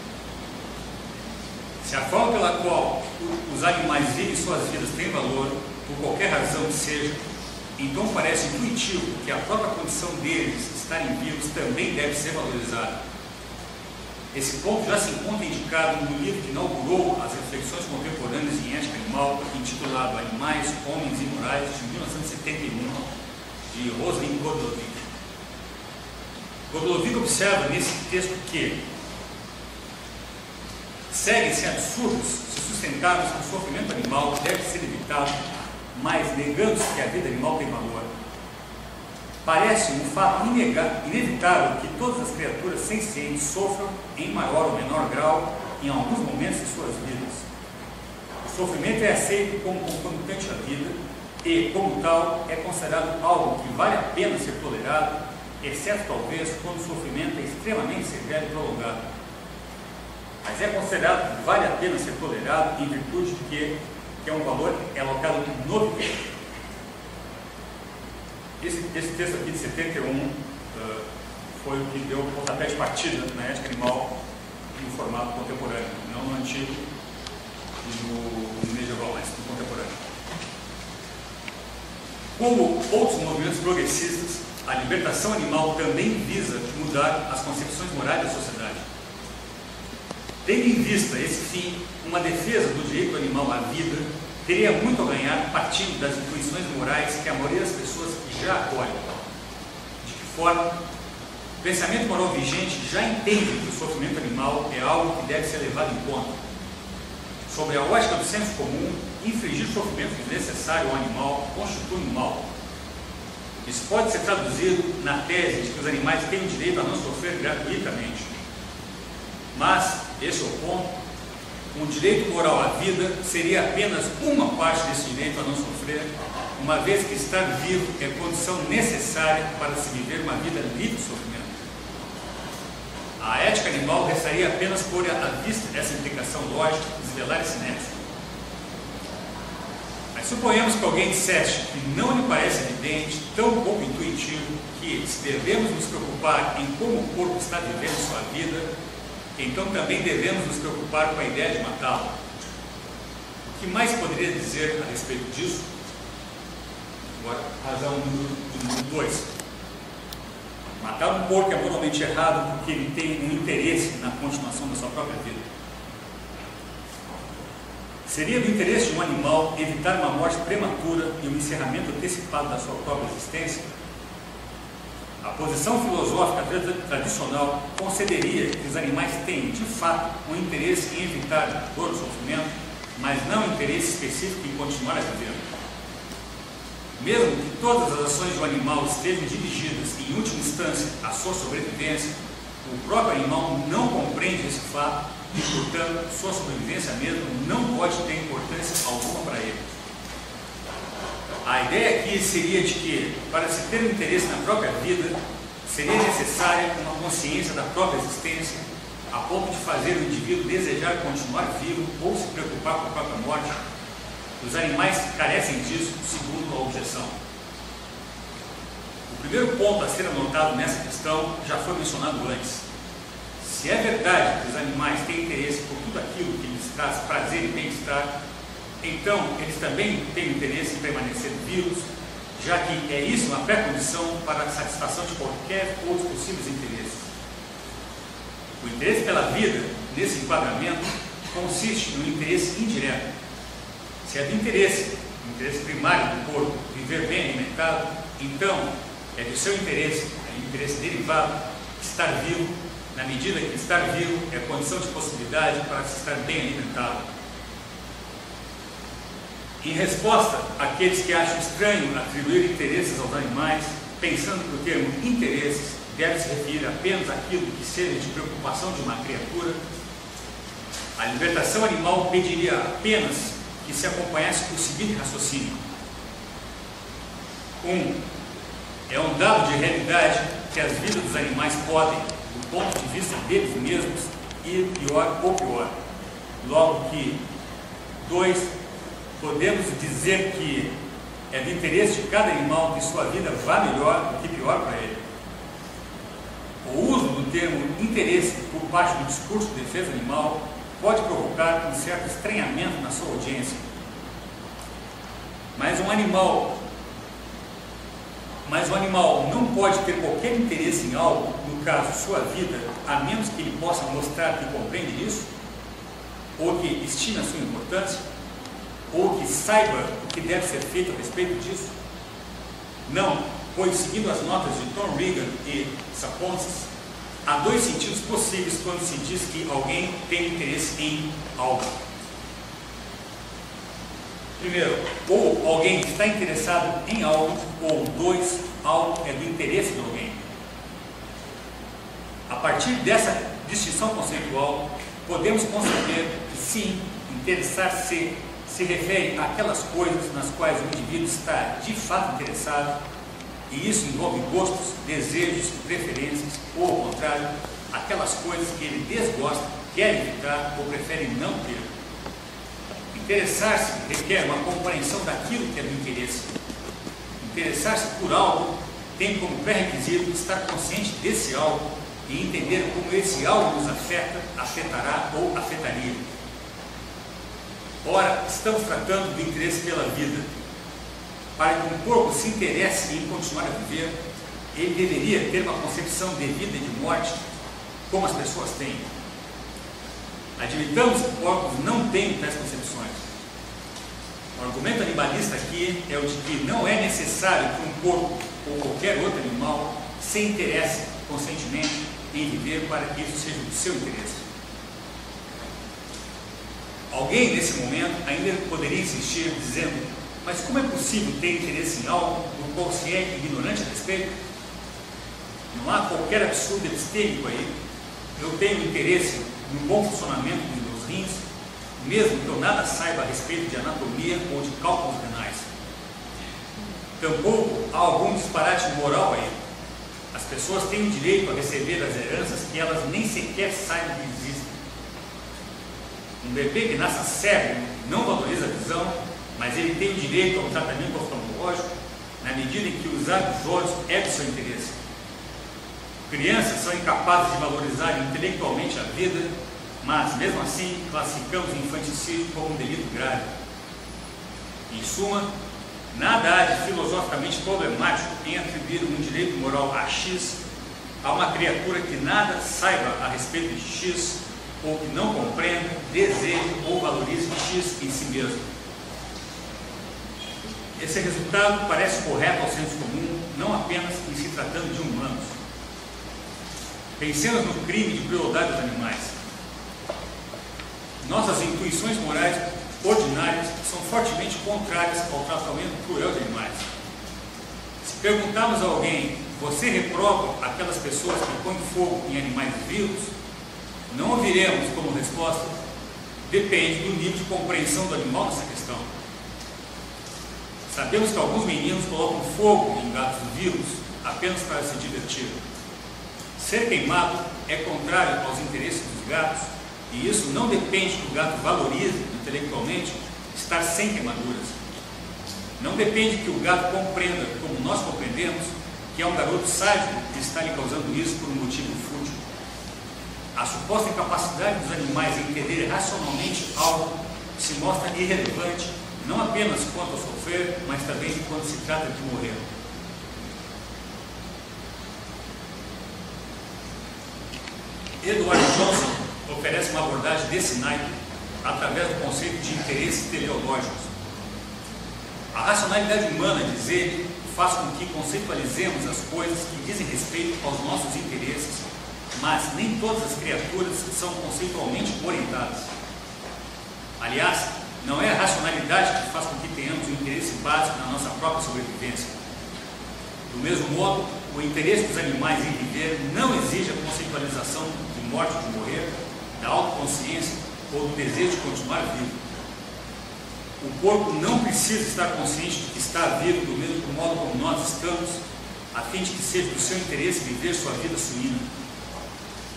Se a forma pela qual os animais vivem suas vidas tem valor, por qualquer razão que seja, então parece intuitivo que a própria condição deles estarem vivos também deve ser valorizada. Esse ponto já se encontra indicado no livro que inaugurou as reflexões contemporâneas em ética animal, intitulado Animais, Homens e Morais, de 1971, de Rosalind Godlovic. Godlovic observa nesse texto que seguem-se absurdos se sustentarmos que o sofrimento animal deve ser evitado, mas negando-se que a vida animal tem valor. Parece um fato inevitável que todas as criaturas sencientes sofram, em maior ou menor grau, em alguns momentos de suas vidas. O sofrimento é aceito como concomitante à vida e, como tal, é considerado algo que vale a pena ser tolerado, exceto talvez quando o sofrimento é extremamente severo e prolongado. Mas é considerado que vale a pena ser tolerado em virtude de que é um valor alocado no viver. Esse texto aqui de 71 foi o que deu o pontapé de partida na ética animal no formato contemporâneo, não no antigo e no medieval, mas no contemporâneo. Como outros movimentos progressistas, a libertação animal também visa mudar as concepções morais da sociedade. Tendo em vista esse fim, uma defesa do direito animal à vida teria muito a ganhar partindo das intuições morais que a maioria das pessoas já acolhe. De que forma? O pensamento moral vigente já entende que o sofrimento animal é algo que deve ser levado em conta. Sobre a ótica do senso comum, infligir sofrimento desnecessário ao animal constitui um mal. Isso pode ser traduzido na tese de que os animais têm o direito a não sofrer gratuitamente. Mas, esse é o ponto, um direito moral à vida seria apenas uma parte desse direito a não sofrer, uma vez que estar vivo é condição necessária para se viver uma vida livre de sofrimento. A ética animal restaria apenas pôr à vista essa implicação lógica e desvelar esse nexo. Mas suponhamos que alguém dissesse que não lhe parece evidente, tão pouco intuitivo, que se devemos nos preocupar em como o corpo está vivendo sua vida, então também devemos nos preocupar com a ideia de matá-lo. O que mais poderia dizer a respeito disso? Agora, razão número 2. Matar um porco é moralmente errado porque ele tem um interesse na continuação da sua própria vida. Seria do interesse de um animal evitar uma morte prematura e um encerramento antecipado da sua própria existência? A posição filosófica tradicional concederia que os animais têm, de fato, um interesse em evitar a dor ou sofrimento, mas não um interesse específico em continuar a viver. Mesmo que todas as ações do animal estejam dirigidas, em última instância, à sua sobrevivência, o próprio animal não compreende esse fato e, portanto, sua sobrevivência mesmo não pode ter importância alguma para ele. A ideia aqui seria de que, para se ter um interesse na própria vida, seria necessária uma consciência da própria existência, a ponto de fazer o indivíduo desejar continuar vivo ou se preocupar com a própria morte. Os animais carecem disso, segundo a objeção. O primeiro ponto a ser anotado nessa questão já foi mencionado antes. Se é verdade que os animais têm interesse por tudo aquilo que lhes traz prazer e bem-estar, então eles também têm interesse em permanecer vivos, já que é isso uma pré-condição para a satisfação de qualquer outros possíveis interesses. O interesse pela vida, nesse enquadramento, consiste no interesse indireto. Se é do interesse, o interesse primário do corpo, viver bem alimentado, então é do seu interesse, o interesse derivado, estar vivo, na medida que estar vivo é condição de possibilidade para se estar bem alimentado. Em resposta àqueles que acham estranho atribuir interesses aos animais, pensando que o termo interesses deve se referir apenas àquilo que seja de preocupação de uma criatura, a libertação animal pediria apenas que se acompanhasse o seguinte raciocínio. É um dado de realidade que as vidas dos animais podem, do ponto de vista deles mesmos, ir pior ou pior. Logo que, 2, podemos dizer que é do interesse de cada animal que sua vida vá melhor do que pior para ele. O uso do termo interesse por parte do discurso de defesa animal pode provocar um certo estranhamento na sua audiência. Mas um animal não pode ter qualquer interesse em algo, no caso sua vida, a menos que ele possa mostrar que compreende isso, ou que estime a sua importância, ou que saiba o que deve ser feito a respeito disso? Não, pois seguindo as notas de Tom Regan e Saponsis, há 2 sentidos possíveis quando se diz que alguém tem interesse em algo. Primeiro, ou alguém está interessado em algo, ou 2, algo é do interesse de alguém. A partir dessa distinção conceitual, podemos conceber que sim, interessar-se se refere àquelas coisas nas quais o indivíduo está de fato interessado, e isso envolve gostos, desejos e preferências, ou ao contrário, aquelas coisas que ele desgosta, quer evitar ou prefere não ter. Interessar-se requer uma compreensão daquilo que é do interesse. Interessar-se por algo tem como pré-requisito estar consciente desse algo e entender como esse algo nos afeta, afetará ou afetaria. Ora, estamos tratando do interesse pela vida. Para que um corpo se interesse em continuar a viver, ele deveria ter uma concepção de vida e de morte, como as pessoas têm. Admitamos que corpos não têm tais concepções. O argumento animalista aqui é o de que não é necessário que um corpo ou qualquer outro animal se interesse conscientemente em viver para que isso seja do seu interesse. Alguém, nesse momento, ainda poderia insistir, dizendo: mas como é possível ter interesse em algo do qual se é ignorante a respeito? Não há qualquer absurdo epistêmico aí. Eu tenho interesse no bom funcionamento dos meus rins, mesmo que eu nada saiba a respeito de anatomia ou de cálculos renais. Tampouco há algum disparate moral aí. As pessoas têm o direito a receber as heranças que elas nem sequer sabem que existem. Um bebê que nasce cego não valoriza a visão, mas ele tem o direito ao tratamento oftalmológico na medida em que usar os olhos é do seu interesse. Crianças são incapazes de valorizar intelectualmente a vida, mas, mesmo assim, classificamos o infanticídio como um delito grave. Em suma, nada há de filosoficamente problemático em atribuir um direito moral a X a uma criatura que nada saiba a respeito de X, ou que não compreenda, deseje ou valorize X em si mesmo. Esse resultado parece correto ao senso comum, não apenas em se tratando de humanos. Pensemos no crime de crueldade dos animais. Nossas intuições morais ordinárias são fortemente contrárias ao tratamento cruel de animais. Se perguntarmos a alguém: você reprova aquelas pessoas que põem fogo em animais vivos? Não ouviremos como resposta: depende do nível de compreensão do animal nessa questão. Sabemos que alguns meninos colocam fogo em gatos vivos apenas para se divertir. Ser queimado é contrário aos interesses dos gatos, e isso não depende que o gato valorize intelectualmente estar sem queimaduras. Não depende que o gato compreenda, como nós compreendemos, que é um garoto sádico que está lhe causando isso por um motivo fútil. A suposta incapacidade dos animais em entender racionalmente algo se mostra irrelevante, não apenas quanto a sofrer, mas também quando se trata de morrer. Edward Johnson oferece uma abordagem desse naipe através do conceito de interesses teleológicos. A racionalidade humana, diz ele, faz com que conceitualizemos as coisas que dizem respeito aos nossos interesses, mas nem todas as criaturas são conceitualmente orientadas. Aliás, não é a racionalidade que faz com que tenhamos um interesse básico na nossa própria sobrevivência. Do mesmo modo, o interesse dos animais em viver não exige a conceitualização de morte ou de morrer, da autoconsciência ou do desejo de continuar vivo. O corpo não precisa estar consciente de que está vivo do mesmo modo como nós estamos, a fim de que seja do seu interesse viver sua vida suína.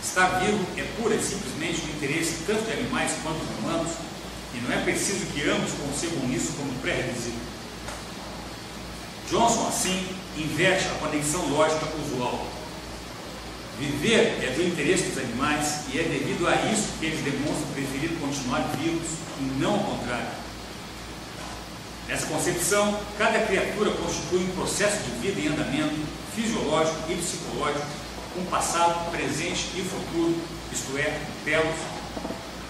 Estar vivo é pura e simplesmente o interesse tanto de animais quanto de humanos, e não é preciso que ambos concebam isso como pré-requisito. Johnson, assim, inverte a conexão lógica usual. Viver é do interesse dos animais e é devido a isso que eles demonstram preferir continuar vivos e não ao contrário. Nessa concepção, cada criatura constitui um processo de vida em andamento, fisiológico e psicológico, com passado, presente e futuro, isto é, telos,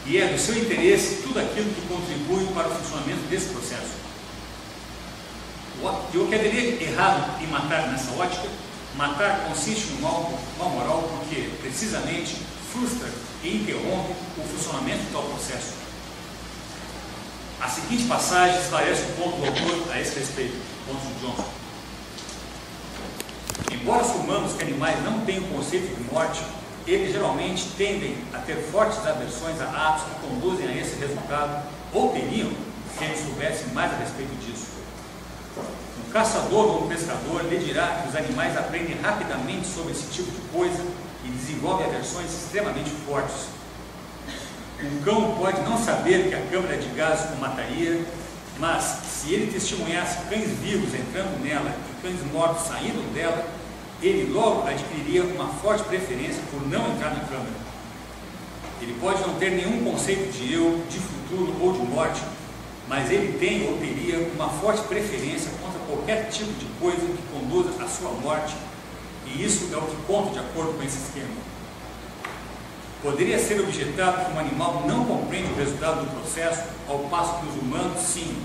e é do seu interesse tudo aquilo que contribui para o funcionamento desse processo. E o que haveria errado em matar nessa ótica? Matar consiste em um mal moral porque, precisamente, frustra e interrompe o funcionamento de tal processo. A seguinte passagem esclarece o ponto do autor a esse respeito, o ponto de Johnson. Embora assumamos que animais não tenham conceito de morte, eles geralmente tendem a ter fortes aversões a atos que conduzem a esse resultado, ou teriam, se eles soubessem mais a respeito disso. Um caçador ou um pescador lhe dirá que os animais aprendem rapidamente sobre esse tipo de coisa e desenvolvem aversões extremamente fortes. Um cão pode não saber que a câmara de gás o mataria, mas se ele testemunhasse cães vivos entrando nela e cães mortos saindo dela, ele logo adquiriria uma forte preferência por não entrar na câmara. Ele pode não ter nenhum conceito de eu, de futuro ou de morte, mas ele tem ou teria uma forte preferência contra qualquer tipo de coisa que conduza à sua morte, e isso é o que conta de acordo com esse esquema. Poderia ser objetado que um animal não compreende o resultado do processo, ao passo que os humanos, sim.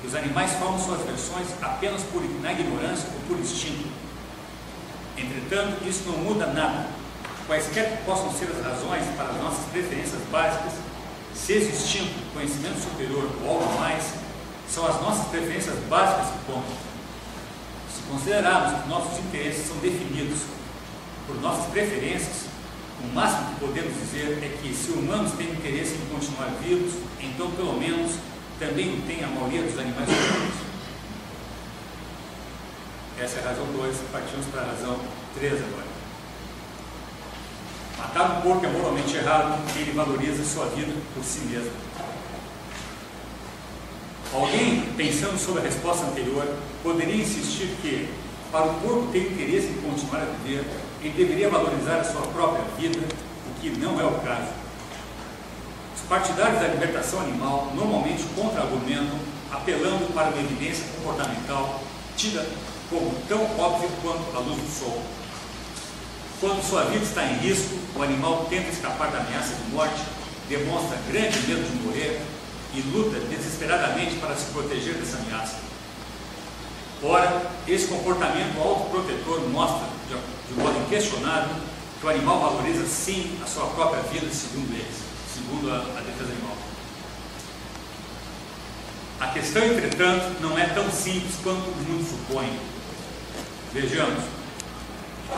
Os animais formam suas versões apenas na ignorância ou por instinto. Entretanto, isso não muda nada. Quaisquer que possam ser as razões para as nossas preferências básicas, seja instinto, conhecimento superior ou algo mais, são as nossas preferências básicas que contam. Se considerarmos que nossos interesses são definidos por nossas preferências, o máximo que podemos dizer é que, se humanos têm interesse em continuar vivos, então, pelo menos, também o tem a maioria dos animais humanos. Essa é a razão 2, partimos para a razão 3 agora. Matar um porco é moralmente errado porque ele valoriza sua vida por si mesmo. Alguém, pensando sobre a resposta anterior, poderia insistir que, para o porco ter interesse em continuar a viver, ele deveria valorizar a sua própria vida, o que não é o caso. Os partidários da libertação animal normalmente contra-argumentam, apelando para uma evidência comportamental tida como tão óbvia quanto a luz do sol. Quando sua vida está em risco, o animal tenta escapar da ameaça de morte, demonstra grande medo de morrer e luta desesperadamente para se proteger dessa ameaça. Ora, esse comportamento autoprotetor mostra, de modo inquestionável, que o animal valoriza sim a sua própria vida, segundo eles, segundo a defesa animal. A questão, entretanto, não é tão simples quanto muitos supõem. Vejamos,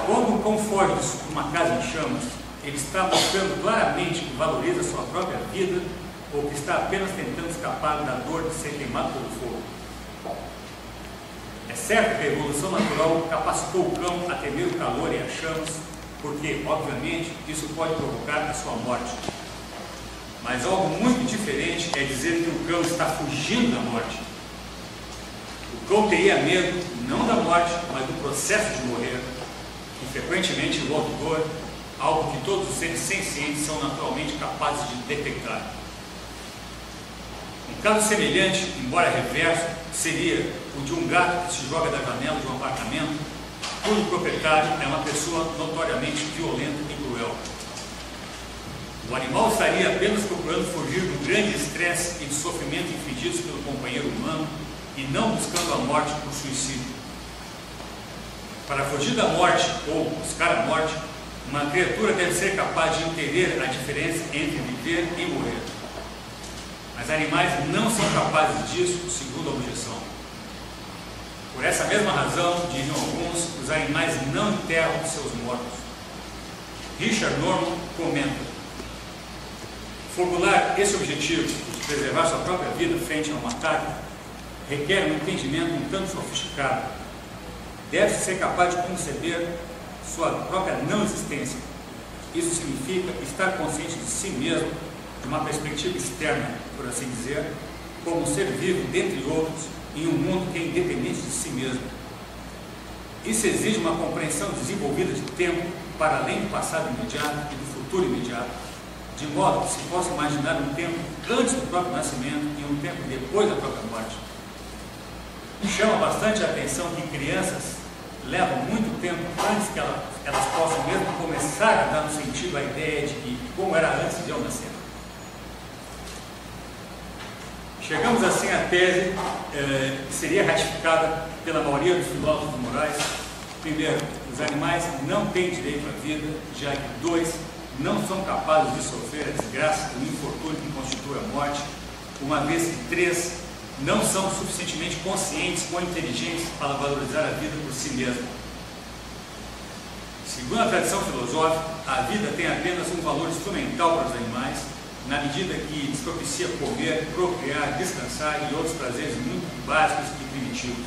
quando um cão foge de uma casa em chamas, ele está mostrando claramente que valoriza a sua própria vida ou que está apenas tentando escapar da dor de ser queimado pelo fogo. É certo que a evolução natural capacitou o cão a temer o calor e as chamas, porque, obviamente, isso pode provocar a sua morte. Mas algo muito diferente é dizer que o cão está fugindo da morte. O cão teria medo, não da morte, mas do processo de morrer, que frequentemente envolve dor, algo que todos os seres sencientes são naturalmente capazes de detectar. Um caso semelhante, embora reverso, seria o de um gato que se joga da janela de um apartamento, cujo proprietário é uma pessoa notoriamente violenta e cruel. O animal estaria apenas procurando fugir do grande estresse e do sofrimento infligidos pelo companheiro humano e não buscando a morte por suicídio. Para fugir da morte ou buscar a morte, uma criatura deve ser capaz de entender a diferença entre viver e morrer. Mas animais não são capazes disso, segundo a objeção. Por essa mesma razão, diriam alguns, os animais não enterram seus mortos. Richard Norman comenta: formular esse objetivo de preservar sua própria vida frente a um ataque requer um entendimento um tanto sofisticado. deve ser capaz de conceber sua própria não existência. Isso significa estar consciente de si mesmo, de uma perspectiva externa, por assim dizer, como um ser vivo, dentre outros, em um mundo que é independente de si mesmo. Isso exige uma compreensão desenvolvida de tempo, para além do passado imediato e do futuro imediato, de modo que se possa imaginar um tempo antes do próprio nascimento e um tempo depois da própria morte. Chama bastante a atenção que crianças levam muito tempo antes que elas possam mesmo começar a dar um sentido à ideia de que como era antes de eu nascer. Chegamos assim à tese que seria ratificada pela maioria dos filósofos morais. Primeiro, os animais não têm direito à vida, já que 2, não são capazes de sofrer a desgraça do infortúnio que constitui a morte, uma vez que 3, não são suficientemente conscientes ou inteligentes para valorizar a vida por si mesma. Segundo a tradição filosófica, a vida tem apenas um valor instrumental para os animais, na medida que lhes propicia comer, procriar, descansar e outros prazeres muito básicos e primitivos.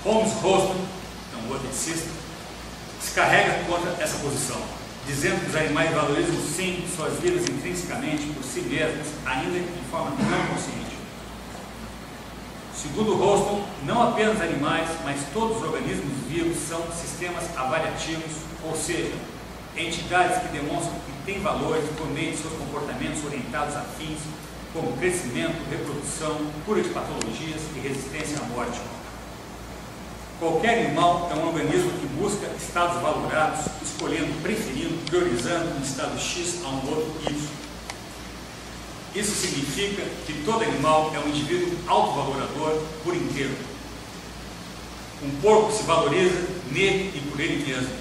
Holmes Houston, um outro eticista, descarrega contra essa posição, dizendo que os animais valorizam sim suas vidas intrinsecamente por si mesmos, ainda que de forma não consciente. Segundo Houston, não apenas animais, mas todos os organismos vivos são sistemas avaliativos, ou seja, entidades que demonstram que têm valores por meio de seus comportamentos orientados a fins como crescimento, reprodução, cura de patologias e resistência à morte. Qualquer animal é um organismo que busca estados valorados, escolhendo, preferindo, priorizando um estado X a um outro Y. Isso significa que todo animal é um indivíduo autovalorador por inteiro. Um porco se valoriza nele e por ele mesmo.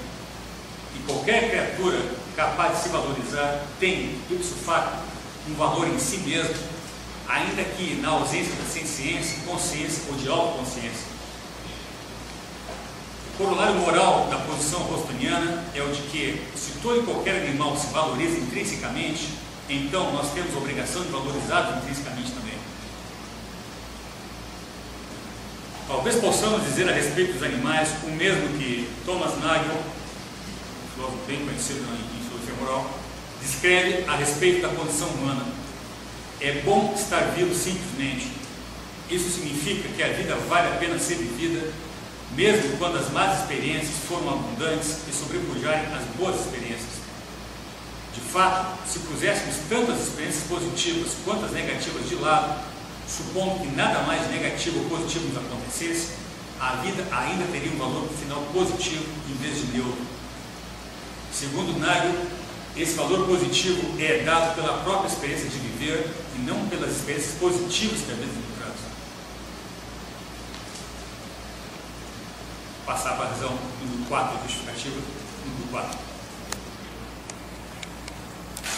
E qualquer criatura capaz de se valorizar tem, ipso facto, um valor em si mesmo, ainda que na ausência da ciência, consciência ou de autoconsciência. O corolário moral da posição houstoniana é o de que, se todo e qualquer animal se valoriza intrinsecamente, então nós temos a obrigação de valorizá-los intrinsecamente também. Talvez possamos dizer a respeito dos animais o mesmo que Thomas Nagel, um filósofo bem conhecido em filosofia moral, descreve a respeito da condição humana. É bom estar vivo simplesmente. Isso significa que a vida vale a pena ser vivida, mesmo quando as más experiências foram abundantes e sobrepujarem as boas experiências. De fato, se puséssemos tanto as experiências positivas quanto as negativas de lado, supondo que nada mais negativo ou positivo nos acontecesse, a vida ainda teria um valor final positivo em vez de neutro. Segundo Nagel, esse valor positivo é dado pela própria experiência de viver e não pelas experiências positivas que a vida nos traz. Passar para a razão número 4, justificativa número 4.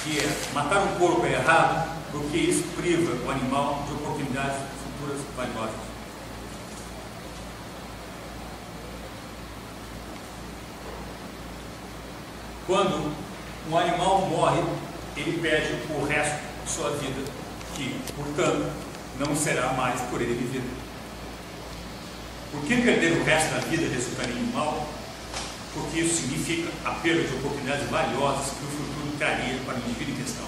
Que é, matar um porco é errado, porque isso priva o animal de oportunidades futuras valiosas. Quando um animal morre, ele perde o resto de sua vida, que, portanto, não será mais por ele vivida. Por que perder o resto da vida resultaria em mal? Porque isso significa a perda de oportunidades valiosas que o futuro traria para o indivíduo em questão.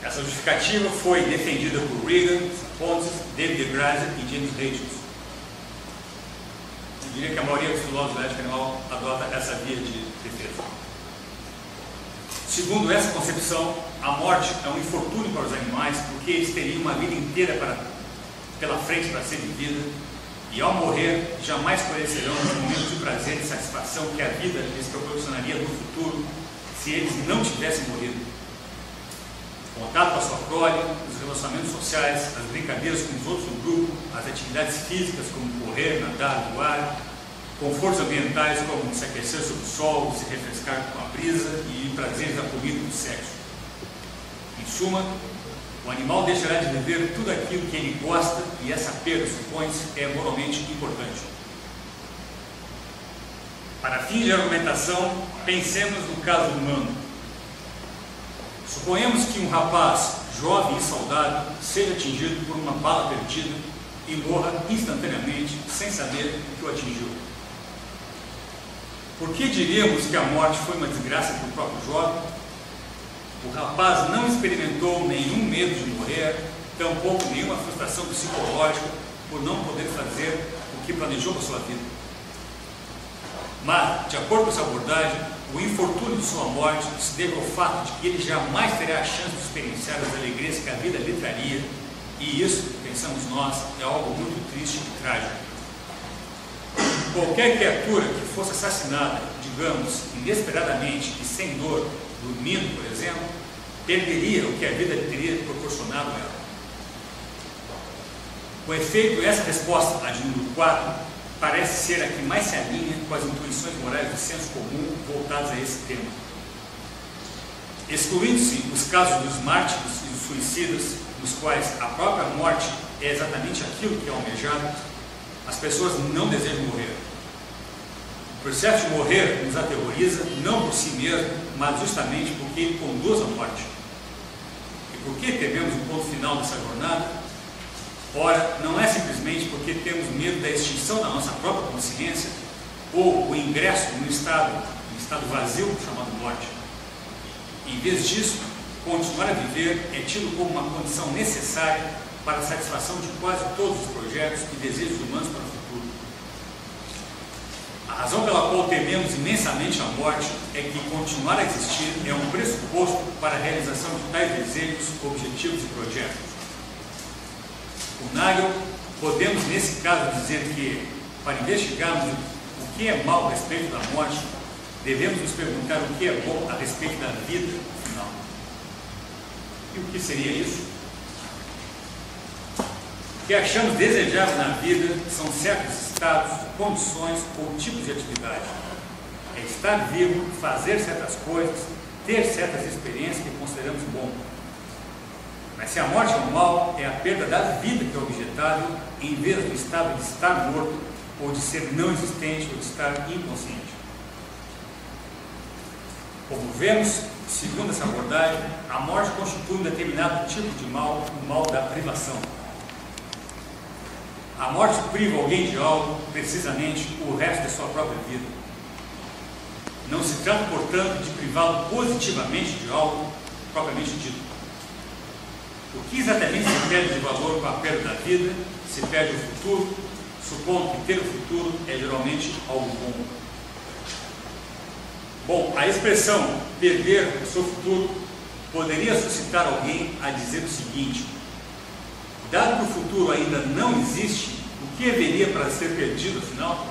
Essa justificativa foi defendida por Reagan, Pontes, David deGrasse e James Hastings. Eu diria que a maioria dos filósofos da ética animal adota essa via de defesa. Segundo essa concepção, a morte é um infortúnio para os animais, porque eles teriam uma vida inteira pela frente para ser vivida, e ao morrer, jamais conhecerão os momentos de prazer e satisfação que a vida lhes proporcionaria no futuro, se eles não tivessem morrido. O contato com a sua prole, os relacionamentos sociais, as brincadeiras com os outros do grupo, as atividades físicas como correr, nadar, voar, confortos ambientais como se aquecer sob o sol, se refrescar com a brisa e prazeres da comida e do sexo. Em suma, o animal deixará de viver tudo aquilo que ele gosta e essa perda, supõe-se, é moralmente importante. Para fins de argumentação, pensemos no caso humano. Suponhamos que um rapaz jovem e saudável seja atingido por uma bala perdida e morra instantaneamente, sem saber o que o atingiu. Por que diríamos que a morte foi uma desgraça para o próprio jovem? O rapaz não experimentou nenhum medo de morrer, tampouco nenhuma frustração psicológica por não poder fazer o que planejou para a sua vida. Mas, de acordo com essa abordagem, o infortúnio de sua morte se deve ao fato de que ele jamais terá a chance de experienciar as alegrias que a vida lhe traria, e isso, pensamos nós, é algo muito triste e trágico. Qualquer criatura que fosse assassinada, digamos, inesperadamente e sem dor, dormindo, por exemplo, perderia o que a vida lhe teria proporcionado a ela. Com efeito, essa resposta, a de número 4, parece ser a que mais se alinha com as intuições morais do senso comum voltadas a esse tema. Excluindo-se os casos dos mártires e dos suicidas, nos quais a própria morte é exatamente aquilo que é almejado, as pessoas não desejam morrer. O processo de morrer nos aterroriza, não por si mesmo, mas justamente porque ele conduz à morte. E por que tememos o ponto final dessa jornada? Ora, não é simplesmente porque temos medo da extinção da nossa própria consciência ou o ingresso num estado vazio chamado morte. Em vez disso, continuar a viver é tido como uma condição necessária para a satisfação de quase todos os projetos e desejos humanos para o futuro. A razão pela qual tememos imensamente a morte é que continuar a existir é um pressuposto para a realização de tais desejos, objetivos e projetos. Com Nagel, podemos nesse caso dizer que, para investigarmos o que é mal a respeito da morte, devemos nos perguntar o que é bom a respeito da vida no final. E o que seria isso? O que achamos desejável na vida são certos estados, condições ou tipos de atividade. É estar vivo, fazer certas coisas, ter certas experiências que consideramos bom. Mas se a morte é um mal, é a perda da vida que é objetável, em vez do estado de estar morto, ou de ser não existente, ou de estar inconsciente. Como vemos, segundo essa abordagem, a morte constitui um determinado tipo de mal, o mal da privação. A morte priva alguém de algo, precisamente o resto de sua própria vida. Não se trata, portanto, de privá-lo positivamente de algo propriamente dito. O que exatamente se perde de valor com a perda da vida? Se perde o futuro, supondo que ter o futuro é geralmente algo bom. Bom, a expressão perder o seu futuro poderia suscitar alguém a dizer o seguinte: dado que o futuro ainda não existe, o que haveria para ser perdido afinal?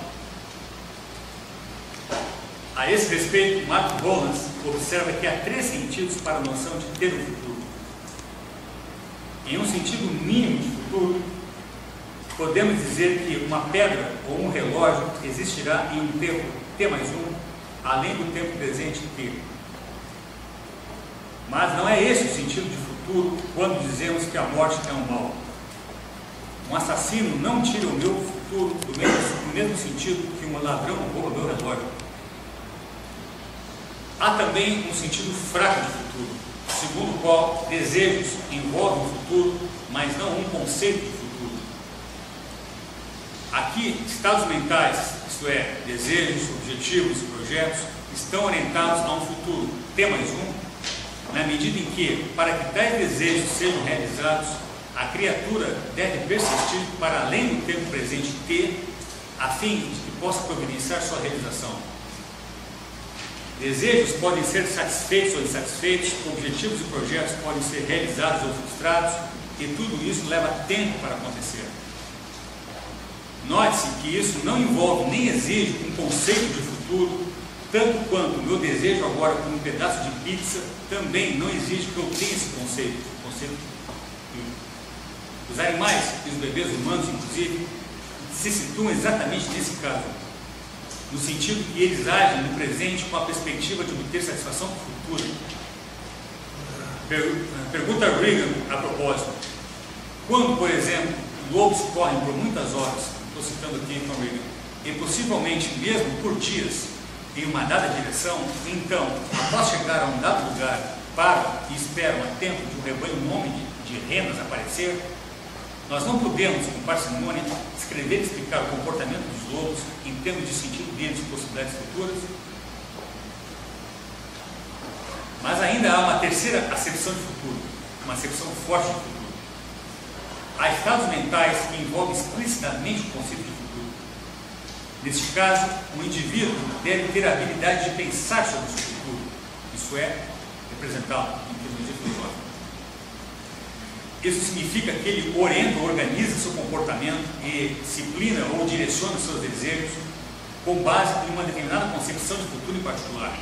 A esse respeito, Mark Rowlands observa que há 3 sentidos para a noção de ter um futuro. Em um sentido mínimo de futuro, podemos dizer que uma pedra ou um relógio existirá em um tempo T+1, além do tempo presente T. Mas não é esse o sentido de futuro quando dizemos que a morte é um mal. Um assassino não tira o meu futuro do mesmo sentido que um ladrão rouba o meu relógio. Há também um sentido fraco de futuro, segundo o qual desejos envolvem o futuro, mas não um conceito de futuro. Aqui, estados mentais, isto é, desejos, objetivos e projetos, estão orientados a um futuro T+1, na medida em que, para que tais desejos sejam realizados, a criatura deve persistir para além do tempo presente T, a fim de que possa providenciar sua realização. Desejos podem ser satisfeitos ou insatisfeitos, objetivos e projetos podem ser realizados ou frustrados, e tudo isso leva tempo para acontecer. Note-se que isso não envolve nem exige um conceito de futuro, tanto quanto o meu desejo agora por um pedaço de pizza também não exige que eu tenha esse conceito. Os animais e os bebês humanos, inclusive, se situam exatamente nesse caso, no sentido que eles agem no presente com a perspectiva de obter satisfação futura. Pergunta Reagan a propósito: quando, por exemplo, lobos correm por muitas horas, estou citando aqui então Reagan, e possivelmente mesmo por dias, em uma dada direção, então, após chegar a um dado lugar, param e esperam a tempo de um rebanho enorme de renas aparecer, Nós não podemos, com parcimônia, descrever e explicar o comportamento dos lobos em termos de sentido deles e possibilidades futuras. Mas ainda há uma terceira acepção de futuro, uma acepção forte de futuro. Há estados mentais que envolvem explicitamente o conceito de futuro. Neste caso, o indivíduo deve ter a habilidade de pensar sobre o seu futuro, isso é, representá-lo em termos filosóficos. Isso significa que ele orienta ou organiza seu comportamento e disciplina ou direciona os seus desejos com base em uma determinada concepção de futuro em particular.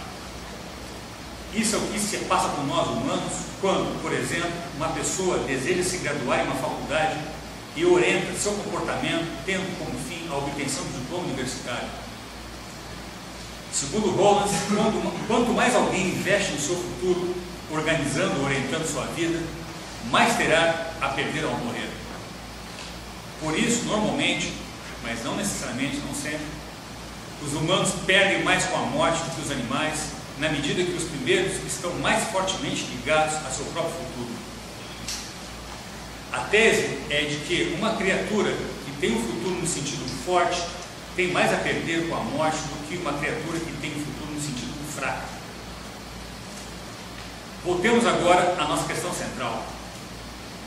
Isso é o que se passa por nós humanos quando, por exemplo, uma pessoa deseja se graduar em uma faculdade e orienta seu comportamento tendo como fim a obtenção do diploma universitário. Segundo Rollins, quanto mais alguém investe no seu futuro, organizando ou orientando sua vida, mais terá a perder ao morrer. Por isso, normalmente, mas não necessariamente, não sempre, os humanos perdem mais com a morte do que os animais, na medida que os primeiros estão mais fortemente ligados a seu próprio futuro. A tese é de que uma criatura que tem um futuro no sentido forte tem mais a perder com a morte do que uma criatura que tem um futuro no sentido fraco. Voltemos agora à nossa questão central.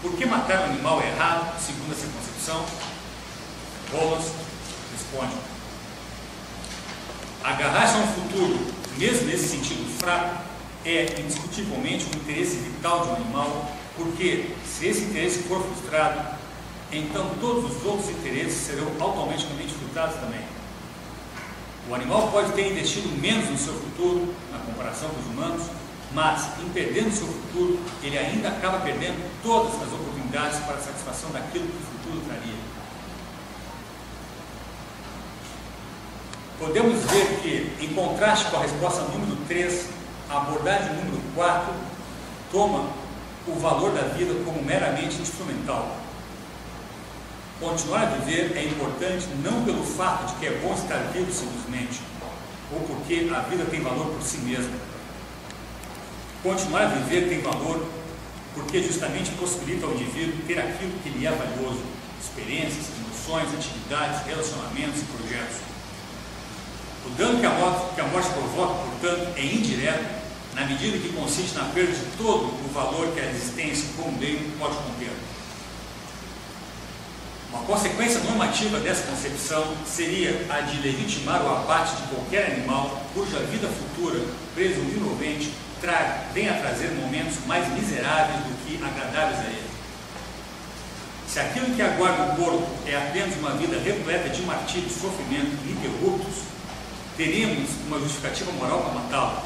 Por que matar um animal é errado, segundo essa concepção? Rollins responde: agarrar-se a um futuro, mesmo nesse sentido fraco, é indiscutivelmente um interesse vital de um animal, porque se esse interesse for frustrado, então todos os outros interesses serão automaticamente frustrados também. O animal pode ter investido menos no seu futuro, na comparação com os humanos, mas, em perdendo seu futuro, ele ainda acaba perdendo todas as oportunidades para a satisfação daquilo que o futuro traria. Podemos ver que, em contraste com a resposta número 3, a abordagem número 4 toma o valor da vida como meramente instrumental. Continuar a viver é importante não pelo fato de que é bom estar vivo simplesmente, ou porque a vida tem valor por si mesma. Continuar a viver tem valor porque justamente possibilita ao indivíduo ter aquilo que lhe é valioso: experiências, emoções, atividades, relacionamentos e projetos. O dano que a morte provoca, portanto, é indireto, na medida que consiste na perda de todo o valor que a existência como meio pode conter. Uma consequência normativa dessa concepção seria a de legitimar o abate de qualquer animal cuja vida futura, presumivelmente, venha a trazer momentos mais miseráveis do que agradáveis a ele. Se aquilo que aguarda o corpo é apenas uma vida repleta de martírio e sofrimento ininterruptos, teríamos uma justificativa moral para matá-lo.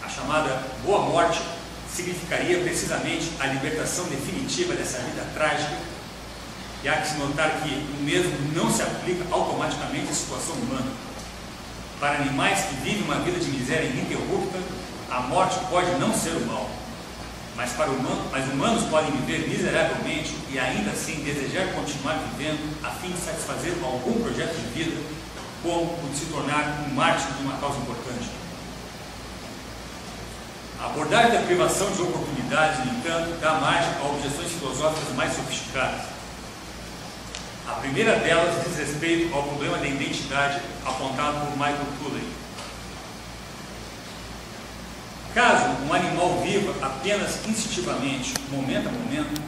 A chamada boa morte significaria precisamente a libertação definitiva dessa vida trágica, e há que se notar que o mesmo não se aplica automaticamente à situação humana. Para animais que vivem uma vida de miséria ininterrupta, a morte pode não ser o mal, mas humanos podem viver miseravelmente e ainda assim desejar continuar vivendo a fim de satisfazer algum projeto de vida, como o de se tornar um mártir de uma causa importante. A abordagem da privação de oportunidades, no entanto, dá margem a objeções filosóficas mais sofisticadas. A primeira delas diz respeito ao problema da identidade apontado por Michael Tooley. Caso um animal viva apenas instintivamente, momento a momento,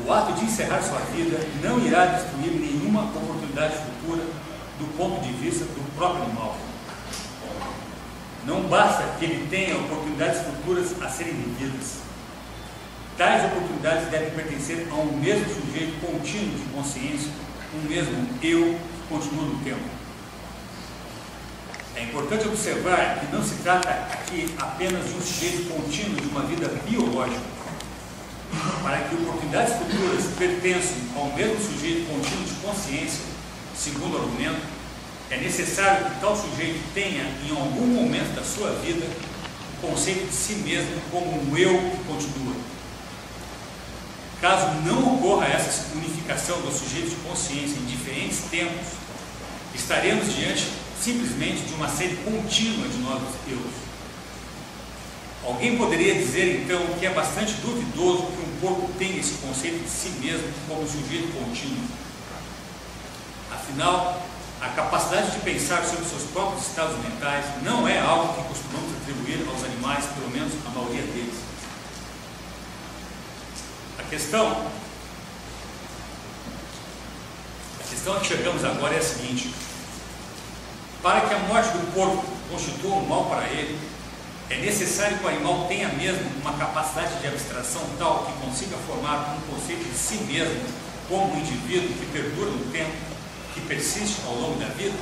o ato de encerrar sua vida não irá destruir nenhuma oportunidade futura do ponto de vista do próprio animal. Não basta que ele tenha oportunidades futuras a serem vividas. Tais oportunidades devem pertencer a um mesmo sujeito contínuo de consciência, um mesmo eu que continua no tempo. É importante observar que não se trata aqui apenas de um sujeito contínuo de uma vida biológica. Para que oportunidades futuras pertençam ao mesmo sujeito contínuo de consciência, segundo o argumento, é necessário que tal sujeito tenha, em algum momento da sua vida, o conceito de si mesmo como um eu que continua. Caso não ocorra essa unificação dos sujeitos de consciência em diferentes tempos, estaremos diante simplesmente de uma série contínua de novos eus. Alguém poderia dizer então que é bastante duvidoso que um porco tenha esse conceito de si mesmo como sujeito contínuo. Afinal, a capacidade de pensar sobre seus próprios estados mentais não é algo que costumamos atribuir aos animais, pelo menos a maioria deles. A questão a que chegamos agora é a seguinte: para que a morte do porco constitua um mal para ele, é necessário que o animal tenha mesmo uma capacidade de abstração tal que consiga formar um conceito de si mesmo como um indivíduo que perdura no tempo, que persiste ao longo da vida?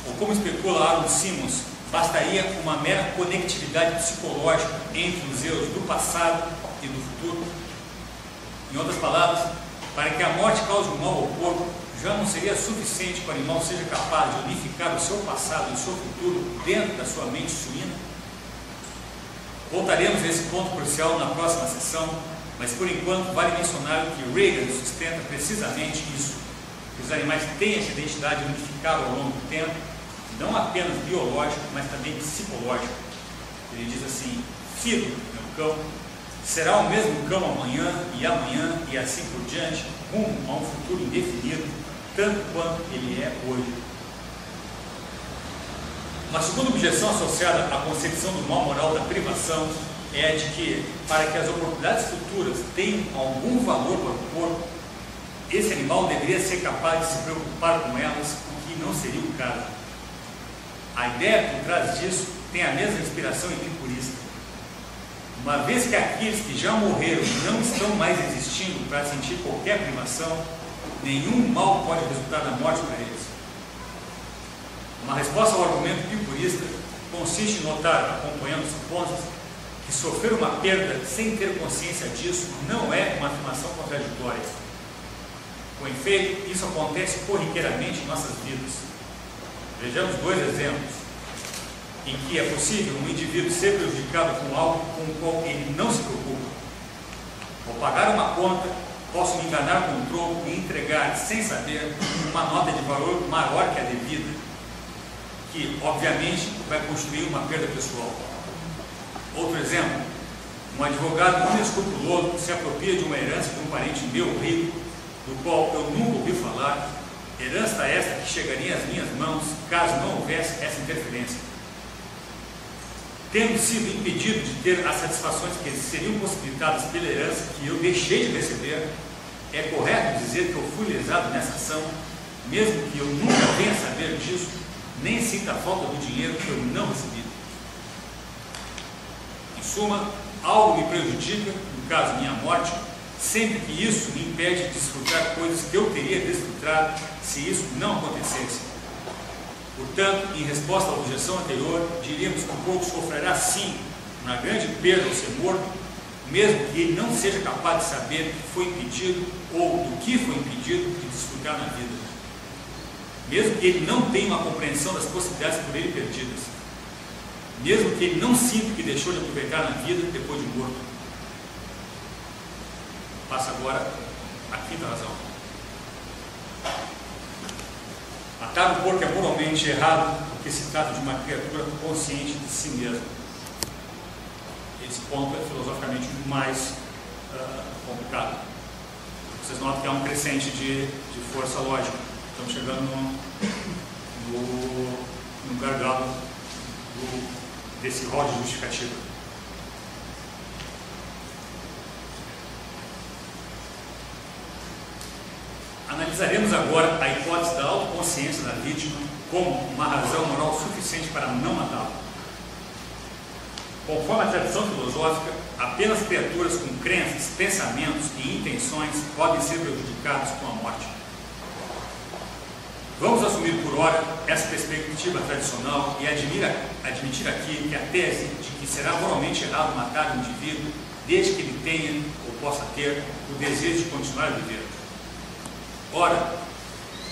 Ou, como especula Aaron Simmons, bastaria uma mera conectividade psicológica entre os eus do passado e do futuro? Em outras palavras, para que a morte cause um mal ao porco, já não seria suficiente que o animal seja capaz de unificar o seu passado e o seu futuro dentro da sua mente suína? Voltaremos a esse ponto crucial na próxima sessão, mas por enquanto vale mencionar que Reagan sustenta precisamente isso, que os animais têm essa identidade unificada ao longo do tempo, não apenas biológica, mas também psicológica. Ele diz assim: Fido, meu cão, será o mesmo cão amanhã e assim por diante, rumo a um futuro indefinido, tanto quanto ele é hoje. Uma segunda objeção associada à concepção do mal moral da privação é a de que, para que as oportunidades futuras tenham algum valor para o porco, esse animal deveria ser capaz de se preocupar com elas, o que não seria o caso. A ideia por trás disso tem a mesma inspiração epicurista. Uma vez que aqueles que já morreram não estão mais existindo para sentir qualquer privação, nenhum mal pode resultar da morte para eles. Uma resposta ao argumento epicurista consiste em notar, acompanhando os pontos, que sofrer uma perda sem ter consciência disso não é uma afirmação contraditória. Com efeito, isso acontece corriqueiramente em nossas vidas. Vejamos dois exemplos em que é possível um indivíduo ser prejudicado com algo com o qual ele não se preocupa. Ao pagar uma conta, posso me enganar com um troco e entregar, sem saber, uma nota de valor maior que a devida, que, obviamente, vai constituir uma perda pessoal. Outro exemplo: um advogado inescrupuloso se apropria de uma herança de um parente meu rico, do qual eu nunca ouvi falar, herança esta que chegaria às minhas mãos caso não houvesse essa interferência. Tendo sido impedido de ter as satisfações que seriam possibilitadas pela herança que eu deixei de receber, é correto dizer que eu fui lesado nessa ação, mesmo que eu nunca venha a saber disso, nem sinta a falta do dinheiro que eu não recebi. Em suma, algo me prejudica, no caso minha morte, sempre que isso me impede de desfrutar coisas que eu teria desfrutado se isso não acontecesse. Portanto, em resposta à objeção anterior, diríamos que o porco sofrerá sim uma grande perda ao ser morto, mesmo que ele não seja capaz de saber que foi impedido ou do que foi impedido de desfrutar na vida. Mesmo que ele não tenha uma compreensão das possibilidades por ele perdidas. Mesmo que ele não sinta que deixou de aproveitar na vida depois de morto. Passa agora a quinta razão. Matar o porco é moralmente errado porque se trata de uma criatura consciente de si mesma. Esse ponto é filosoficamente mais complicado. Vocês notam que há um crescente de força lógica. Estamos chegando no gargalo desse rol de justificativa. Analisaremos agora a hipótese da autoconsciência da vítima como uma razão moral suficiente para não matá-lo. Conforme a tradição filosófica, apenas criaturas com crenças, pensamentos e intenções podem ser prejudicadas com a morte. Vamos assumir por hora essa perspectiva tradicional e admitir aqui que a tese de que será moralmente errado matar um indivíduo desde que ele tenha ou possa ter o desejo de continuar a viver. Ora,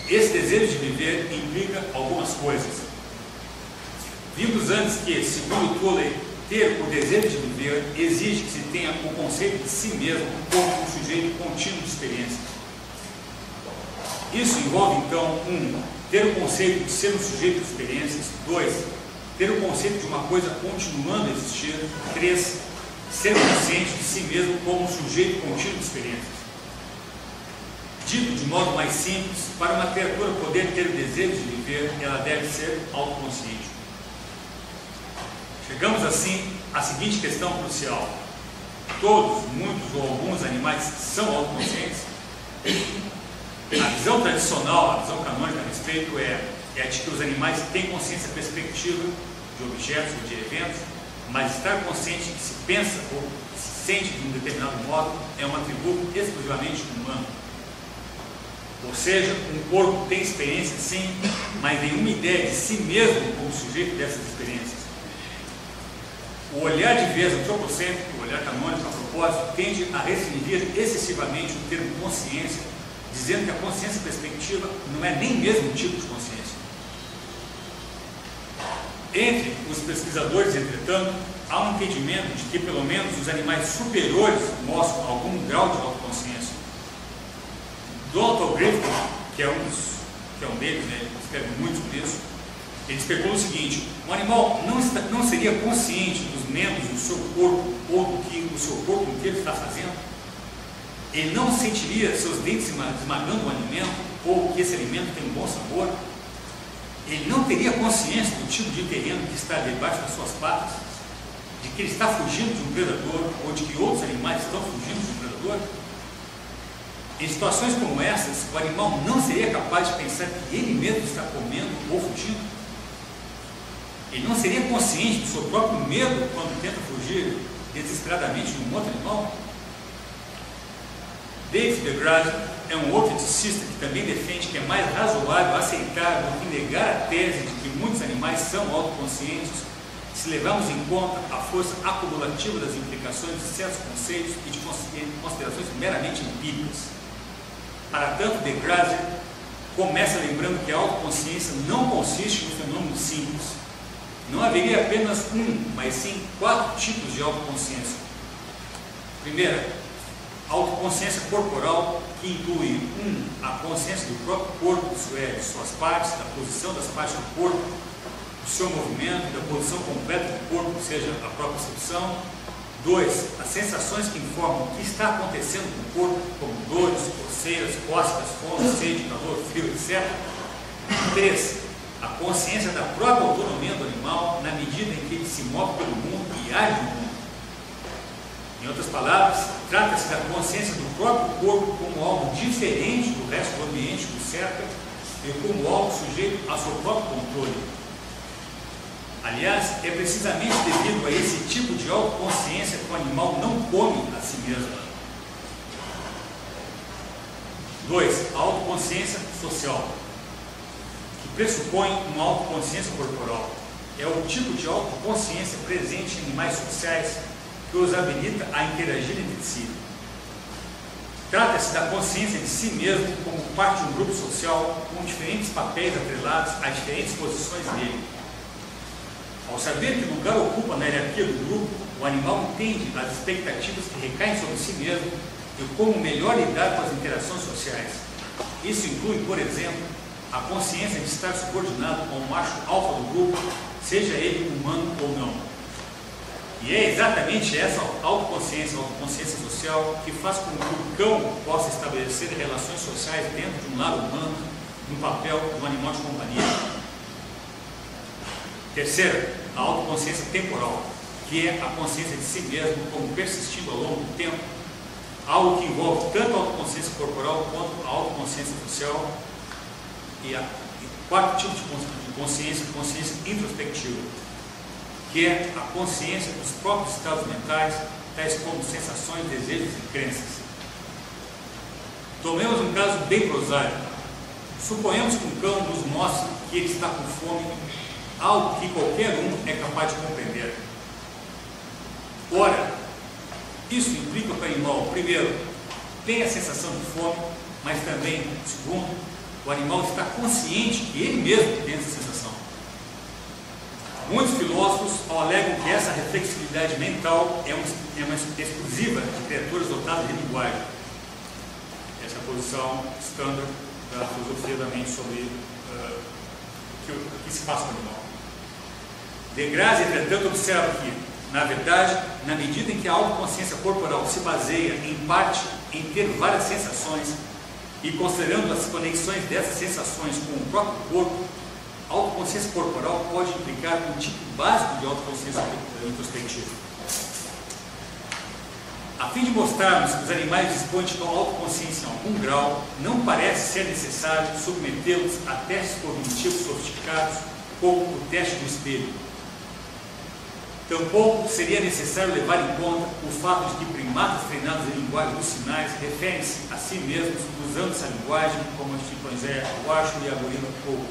esse desejo de viver implica algumas coisas. Vimos antes que, segundo Tuley, ter o desejo de viver exige que se tenha o conceito de si mesmo como um sujeito contínuo de experiência. Isso envolve, então, 1. Ter o conceito de ser um sujeito de experiências. 2. Ter o conceito de uma coisa continuando a existir. 3. ser consciente de si mesmo como um sujeito contínuo de experiências. Dito de modo mais simples, para uma criatura poder ter o desejo de viver, ela deve ser autoconsciente. Chegamos assim à seguinte questão crucial: todos, muitos ou alguns animais são autoconscientes? A visão tradicional, a visão canônica a respeito é a de que os animais têm consciência perspectiva de objetos ou de eventos, mas estar consciente que se pensa ou se sente de um determinado modo é um atributo exclusivamente humano. Ou seja, um corpo tem experiência sim, mas nenhuma ideia de si mesmo como sujeito dessas experiências. O olhar de vez antropocêntrico, o olhar canônico a propósito, tende a restringir excessivamente o termo consciência, dizendo que a consciência perspectiva não é nem mesmo um tipo de consciência. Entre os pesquisadores, entretanto, há um entendimento de que pelo menos os animais superiores mostram algum grau de autoconsciência. Dr. Griffith, que é um deles, né, ele escreve muito sobre isso, ele especula o seguinte: um animal não seria consciente dos membros do seu corpo ou do que o seu corpo inteiro está fazendo? Ele não sentiria seus dentes esmagando um alimento ou que esse alimento tem um bom sabor? Ele não teria consciência do tipo de terreno que está debaixo das suas patas? De que ele está fugindo de um predador ou de que outros animais estão fugindo de um predador? Em situações como essas, o animal não seria capaz de pensar que ele mesmo está comendo ou fugindo? Ele não seria consciente do seu próprio medo quando tenta fugir desesperadamente de um outro animal? David DeGrasse é um outro eticista que também defende que é mais razoável aceitar do que negar a tese de que muitos animais são autoconscientes se levarmos em conta a força acumulativa das implicações de certos conceitos e de considerações meramente empíricas. Para tanto, DeGrasse começa lembrando que a autoconsciência não consiste em um fenômeno simples. Não haveria apenas mas sim 4 tipos de autoconsciência. Primeira, autoconsciência corporal, que inclui a consciência do próprio corpo, isso é, de suas partes, da posição das partes do corpo, do seu movimento, da posição completa do corpo, ou seja, a própria percepção. 2, as sensações que informam o que está acontecendo com o corpo, como dores, coceiras, cócegas, fome, sede, calor, frio, etc. 3, a consciência da própria autonomia do animal na medida em que ele se move pelo mundo e age no mundo. Em outras palavras, trata-se da consciência do próprio corpo como algo diferente do resto do ambiente que o cerca e como algo sujeito ao seu próprio controle. Aliás, é precisamente devido a esse tipo de autoconsciência que o animal não come a si mesmo. 2. A autoconsciência social, que pressupõe uma autoconsciência corporal. É o tipo de autoconsciência presente em animais sociais que os habilita a interagir entre si. Trata-se da consciência de si mesmo como parte de um grupo social com diferentes papéis atrelados a diferentes posições dele. Ao saber que lugar ocupa na hierarquia do grupo, o animal entende as expectativas que recaem sobre si mesmo e como melhor lidar com as interações sociais. Isso inclui, por exemplo, a consciência de estar subordinado ao macho alfa do grupo, seja ele humano ou não. E é exatamente essa autoconsciência social, que faz com que o cão possa estabelecer relações sociais dentro de um lar humano, no papel de um animal de companhia. Terceira, a autoconsciência temporal, que é a consciência de si mesmo como persistindo ao longo do tempo, algo que envolve tanto a autoconsciência corporal quanto a autoconsciência social. E quarto tipo de consciência introspectiva, que é a consciência dos próprios estados mentais, tais como sensações, desejos e crenças. Tomemos um caso bem prosaico. Suponhamos que um cão nos mostre que ele está com fome, algo que qualquer um é capaz de compreender. Ora, isso implica que o animal, primeiro, tem a sensação de fome, mas também, segundo, o animal está consciente que ele mesmo tem essa sensação. Muitos filósofos alegam que essa reflexividade mental é uma exclusiva de criaturas dotadas de linguagem. Essa é a posição standard da filosofia da mente sobre o que se passa com o animal. DeGrasse, entretanto, observa que, Na verdade, na medida em que a autoconsciência corporal se baseia, em parte, em ter várias sensações, e considerando as conexões dessas sensações com o próprio corpo, a autoconsciência corporal pode implicar um tipo básico de autoconsciência introspectiva. A fim de mostrarmos que os animais dispõem de tal autoconsciência em algum grau, não parece ser necessário submetê-los a testes cognitivos sofisticados, como o teste do espelho. Tampouco seria necessário levar em conta o fato de que primatas treinados em linguagem dos sinais referem-se a si mesmos usando essa linguagem, como os chimpanzés, o acho e a gorila pogo.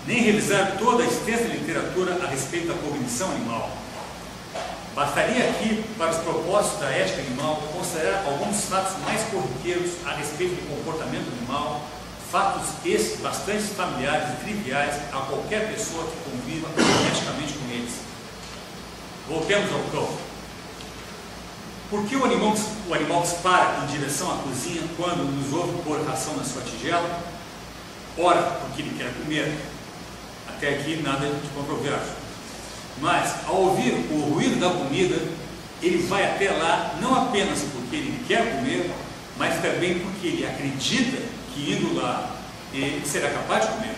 Nem revisar toda a extensa literatura a respeito da cognição animal. Bastaria aqui, para os propósitos da ética animal, considerar alguns fatos mais corriqueiros a respeito do comportamento animal, fatos esses bastante familiares e triviais a qualquer pessoa que conviva domesticamente com eles. Voltemos ao cão. Por que o animal dispara em direção à cozinha quando nos ouve pôr ração na sua tigela? Ora, porque ele quer comer. Até aqui nada de controverso. Mas, ao ouvir o ruído da comida, ele vai até lá não apenas porque ele quer comer, mas também porque ele acredita que indo lá ele será capaz de comer.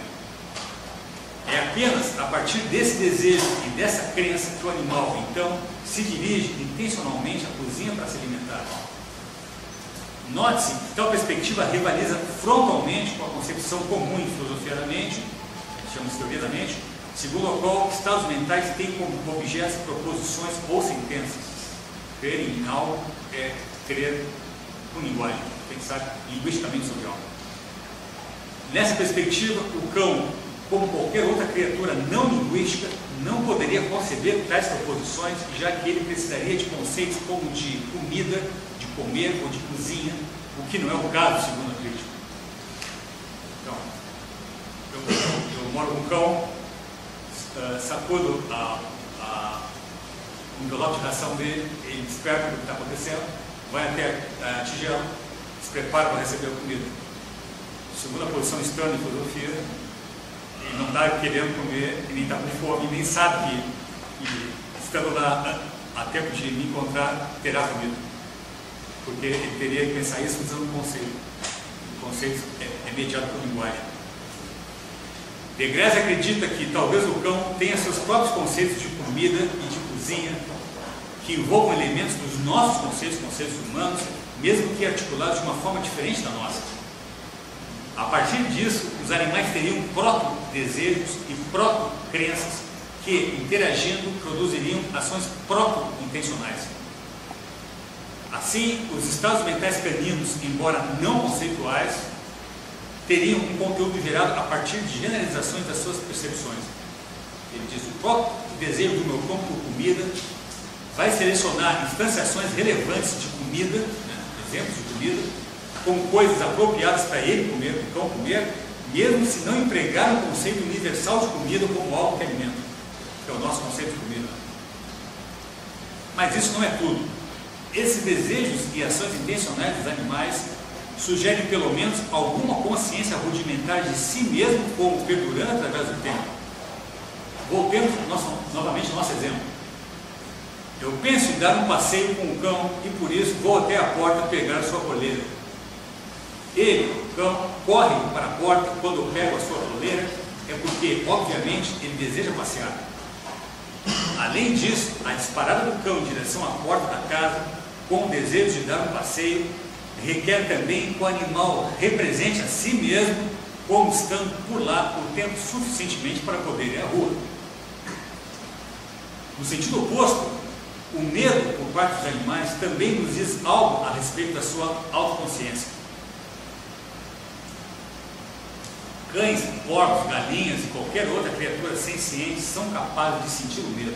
É apenas a partir desse desejo e dessa crença que o animal, então, se dirige intencionalmente à cozinha para se alimentar. Note-se que tal perspectiva rivaliza frontalmente com a concepção comum em filosofia da mente, chamamos teoria da mente, segundo a qual estados mentais têm como objetos proposições ou sentenças. Crer em algo é crer com linguagem, pensar linguisticamente sobre algo. Nessa perspectiva, o cão, como qualquer outra criatura não linguística, não poderia conceber tais proposições, já que ele precisaria de conceitos como de comida, de comer ou de cozinha, o que não é o caso, segundo a crítica. Então, eu moro com um cão, sacudo o envelope de ração dele, ele desperta do que está acontecendo, vai até a tigela, se prepara para receber a comida. Segunda posição estranha em filosofia, ele não está querendo comer, e nem está com fome, e nem sabe que estando lá a tempo de me encontrar, terá comida. Porque ele teria que pensar isso usando um conceito. O conceito é mediado por linguagem. De Gresse acredita que talvez o cão tenha seus próprios conceitos de comida e de cozinha, que envolvam elementos dos nossos conceitos humanos, mesmo que articulados de uma forma diferente da nossa. A partir disso, os animais teriam proto-desejos e proto-crenças que, interagindo, produziriam ações proto-intencionais. Assim, os estados mentais caninos, embora não conceituais, teriam um conteúdo gerado a partir de generalizações das suas percepções. Ele diz: o próprio desejo do meu cão por comida vai selecionar instanciações relevantes de comida, exemplos de comida, como coisas apropriadas para ele comer, o cão comer, mesmo se não empregar o conceito universal de comida como algo que alimenta, que é o nosso conceito de comida. Mas isso não é tudo. Esses desejos e ações intencionais dos animais sugerem pelo menos alguma consciência rudimentar de si mesmo como perdurando através do tempo. Voltemos novamente ao nosso exemplo. Eu penso em dar um passeio com o cão e por isso vou até a porta pegar a sua coleira. Ele, o cão, corre para a porta quando eu pego a sua coleira, é porque, obviamente, ele deseja passear. Além disso, a disparada do cão em direção à porta da casa, com o desejo de dar um passeio, requer também que o animal represente a si mesmo como estando por lá por tempo suficientemente para poder ir à rua. No sentido oposto, o medo por parte dos animais também nos diz algo a respeito da sua autoconsciência. Cães, porcos, galinhas e qualquer outra criatura senciente são capazes de sentir o medo.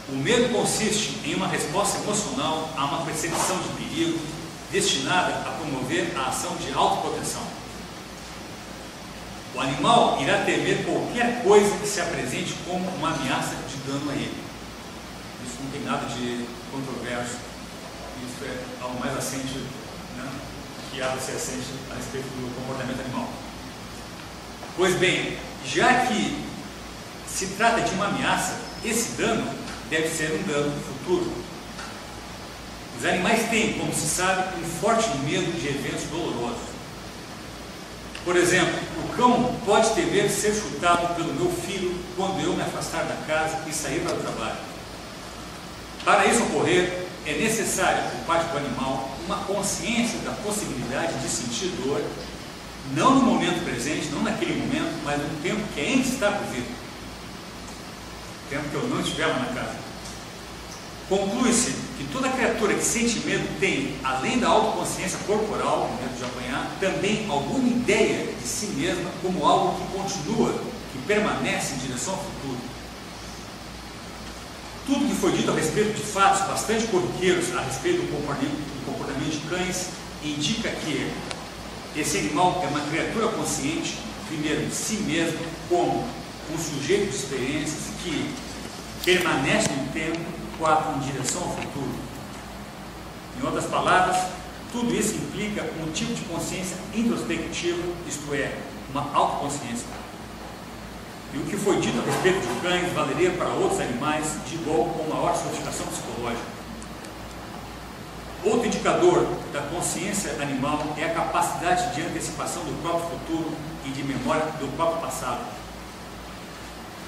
O medo consiste em uma resposta emocional a uma percepção de perigo destinada a promover a ação de autoproteção. O animal irá temer qualquer coisa que se apresente como uma ameaça de dano a ele. Isso não tem nada de controverso. Isso é algo mais assente, que há de ser assente a respeito do comportamento animal. Pois bem, já que se trata de uma ameaça, esse dano deve ser um dano futuro. Os animais têm, como se sabe, um forte medo de eventos dolorosos. Por exemplo, o cão pode temer ser chutado pelo meu filho quando eu me afastar da casa e sair para o trabalho. Para isso ocorrer, é necessário, por parte do animal, uma consciência da possibilidade de sentir dor, não no momento presente, não naquele momento, mas no tempo que ainda está por vir. Tempo que eu não estiver lá na casa. Conclui-se que toda criatura que sente medo tem, além da autoconsciência corporal, o medo de apanhar, também alguma ideia de si mesma como algo que continua, que permanece em direção ao futuro. Tudo que foi dito a respeito de fatos bastante corriqueiros a respeito do comportamento de cães indica que esse animal é uma criatura consciente, primeiro de si mesmo, como um sujeito de experiências que permanece no tempo, 4, em direção ao futuro. Em outras palavras, tudo isso implica um tipo de consciência introspectiva, isto é, uma autoconsciência. E o que foi dito a respeito de cães valeria para outros animais de igual ou maior sofisticação psicológica. Outro indicador da consciência animal é a capacidade de antecipação do próprio futuro e de memória do próprio passado.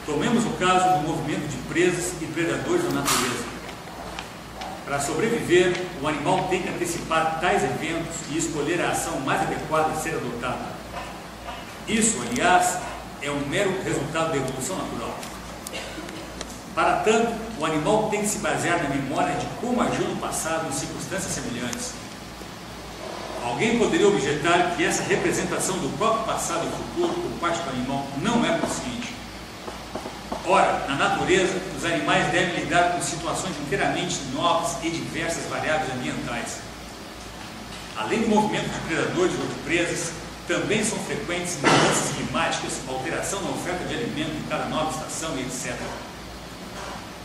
Tomemos o caso do movimento de presas e predadores da natureza. Para sobreviver, o animal tem que antecipar tais eventos e escolher a ação mais adequada a ser adotada. Isso, aliás, é um mero resultado da evolução natural. Para tanto, o animal tem que se basear na memória de como agiu no passado em circunstâncias semelhantes. Alguém poderia objetar que essa representação do próprio passado e futuro por parte do animal não é consciente. Ora, na natureza, os animais devem lidar com situações inteiramente novas e diversas variáveis ambientais. Além do movimento de predadores ou de presas, também são frequentes mudanças climáticas, alteração na oferta de alimento em cada nova estação e etc.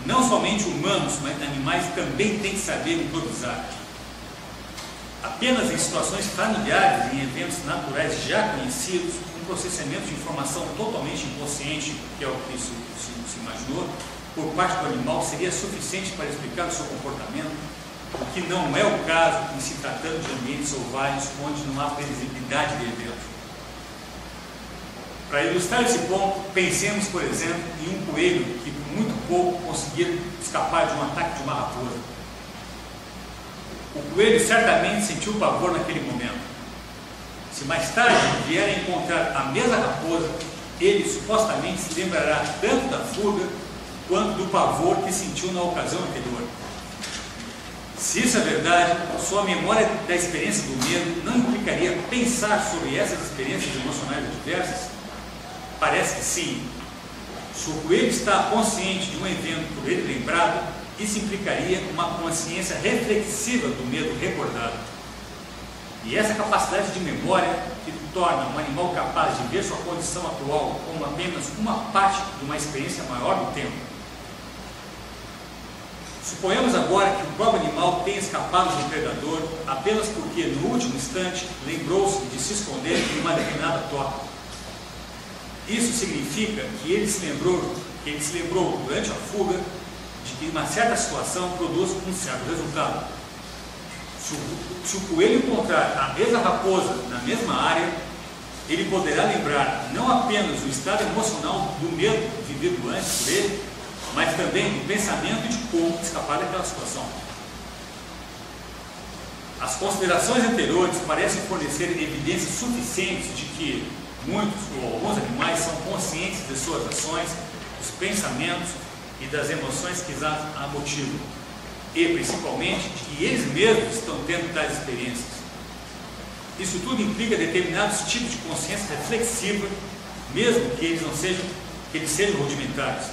Não somente humanos, mas animais também têm que saber improvisar. Apenas em situações familiares e em eventos naturais já conhecidos, um processamento de informação totalmente inconsciente, que é o que se imaginou, por parte do animal seria suficiente para explicar o seu comportamento, o que não é o caso em se tratando de ambientes selvagens onde não há previsibilidade de eventos. Para ilustrar esse ponto, pensemos, por exemplo, em um coelho que por muito pouco conseguiu escapar de um ataque de uma raposa. O coelho certamente sentiu pavor naquele momento. Se mais tarde vier a encontrar a mesma raposa, ele supostamente se lembrará tanto da fuga quanto do pavor que sentiu na ocasião anterior. Se isso é verdade, sua memória da experiência do medo não implicaria pensar sobre essas experiências emocionais adversas? Parece que sim. Se o coelho está consciente de um evento por ele lembrado, isso implicaria uma consciência reflexiva do medo recordado. E essa capacidade de memória que torna um animal capaz de ver sua condição atual como apenas uma parte de uma experiência maior do tempo. Suponhamos agora que o próprio animal tenha escapado de um predador apenas porque, no último instante, lembrou-se de se esconder em uma determinada toca. Isso significa que ele se lembrou durante a fuga de que uma certa situação produz um certo resultado. Se o coelho encontrar a mesma raposa na mesma área, ele poderá lembrar não apenas o estado emocional do medo vivido antes por ele, mas também do pensamento de como escapar daquela situação. As considerações anteriores parecem fornecer evidências suficientes de que muitos ou alguns animais são conscientes de suas ações, dos pensamentos e das emoções que a motivam, e principalmente de que eles mesmos estão tendo tais experiências. Isso tudo implica determinados tipos de consciência reflexiva, mesmo que eles sejam rudimentares.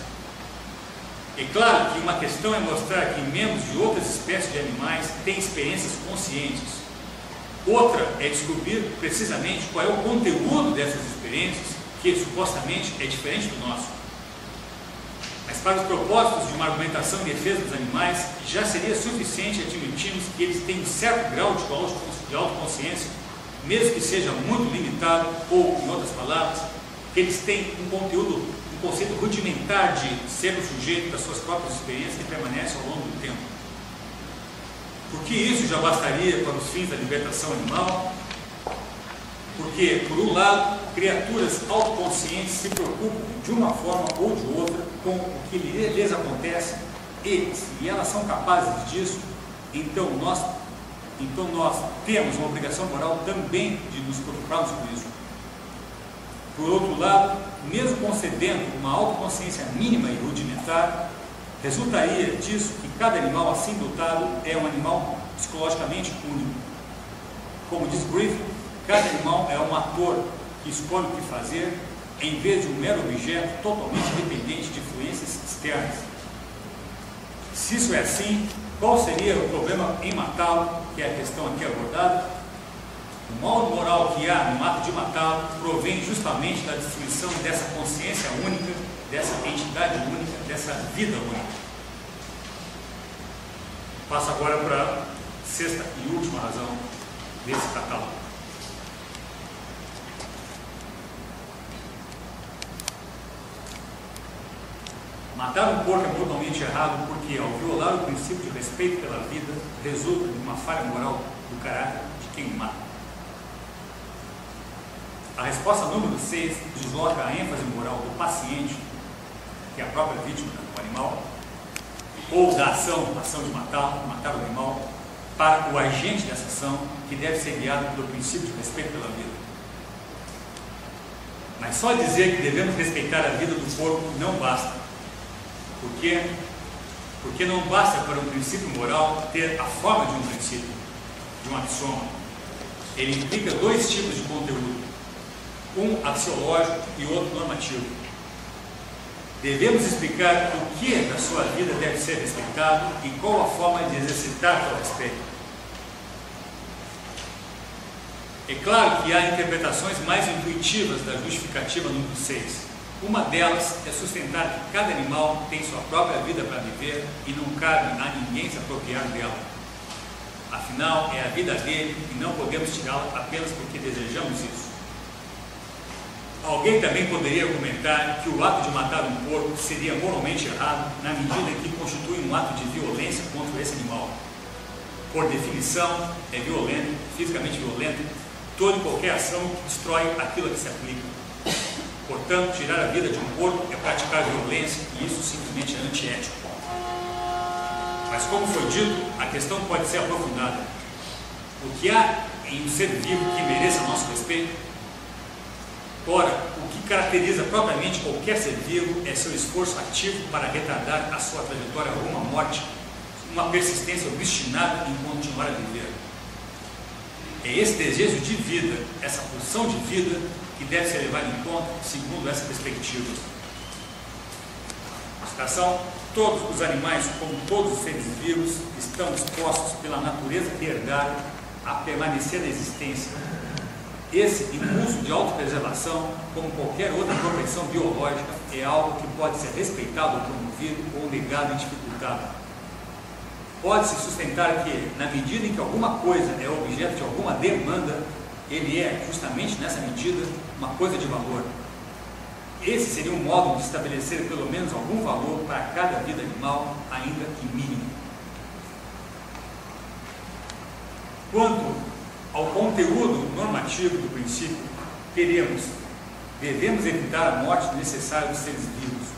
É claro que uma questão é mostrar que membros de outras espécies de animais têm experiências conscientes. Outra é descobrir precisamente qual é o conteúdo dessas experiências, que supostamente é diferente do nosso. Mas para os propósitos de uma argumentação em defesa dos animais, já seria suficiente admitirmos que eles têm um certo grau de autoconsciência, mesmo que seja muito limitado, ou, em outras palavras, que eles têm um conteúdo conceito rudimentar de ser o sujeito das suas próprias experiências que permanece ao longo do tempo. Porque isso já bastaria para os fins da libertação animal? Porque, por um lado, criaturas autoconscientes se preocupam de uma forma ou de outra com o que lhes acontece e, se elas são capazes disso, então nós temos uma obrigação moral também de nos preocuparmos com isso. Por outro lado, mesmo concedendo uma autoconsciência mínima e rudimentar, resultaria disso que cada animal assim dotado é um animal psicologicamente único. Como diz Griffith, cada animal é um ator que escolhe o que fazer em vez de um mero objeto totalmente dependente de influências externas. Se isso é assim, qual seria o problema em matá-lo, que é a questão aqui abordada? O mal moral que há no ato de matá-lo provém justamente da destruição dessa consciência única, dessa entidade única, dessa vida única. Passo agora para a sexta e última razão desse catálogo. Matar um porco é mortalmente errado porque, ao violar o princípio de respeito pela vida, resulta de uma falha moral do caráter de quem o mata. A resposta número 6 desloca a ênfase moral do paciente, que é a própria vítima do animal, ou da ação de matar o animal, para o agente dessa ação, que deve ser guiado pelo princípio de respeito pela vida. Mas só dizer que devemos respeitar a vida do porco não basta. Por quê? Porque não basta para um princípio moral ter a forma de um princípio, de um axioma. Ele implica dois tipos de conteúdo, um axiológico e outro normativo. Devemos explicar o que da sua vida deve ser respeitado e qual a forma de exercitar tal respeito. É claro que há interpretações mais intuitivas da justificativa número 6. Uma delas é sustentar que cada animal tem sua própria vida para viver e não cabe a ninguém se apropriar dela. Afinal, é a vida dele e não podemos tirá-la apenas porque desejamos isso. Alguém também poderia argumentar que o ato de matar um porco seria moralmente errado na medida que constitui um ato de violência contra esse animal. Por definição, é violento, fisicamente violento, toda e qualquer ação que destrói aquilo a que se aplica. Portanto, tirar a vida de um porco é praticar violência e isso simplesmente é antiético. Mas como foi dito, a questão pode ser aprofundada. O que há em um ser vivo que mereça nosso respeito? Ora, o que caracteriza propriamente qualquer ser vivo é seu esforço ativo para retardar a sua trajetória rumo à morte, uma persistência obstinada em continuar a viver. É esse desejo de vida, essa pulsão de vida, que deve ser levado em conta segundo essa perspectiva. Citação: todos os animais, como todos os seres vivos, estão dispostos pela natureza herdária a permanecer na existência. Esse impulso de autopreservação, como qualquer outra propensão biológica, é algo que pode ser respeitado ou promovido ou negado e dificultado. Pode-se sustentar que, na medida em que alguma coisa é objeto de alguma demanda, ele é, justamente nessa medida, uma coisa de valor. Esse seria um modo de estabelecer pelo menos algum valor para cada vida animal, ainda que mínimo. Quanto ao conteúdo normativo do princípio, devemos evitar a morte necessária dos seres vivos.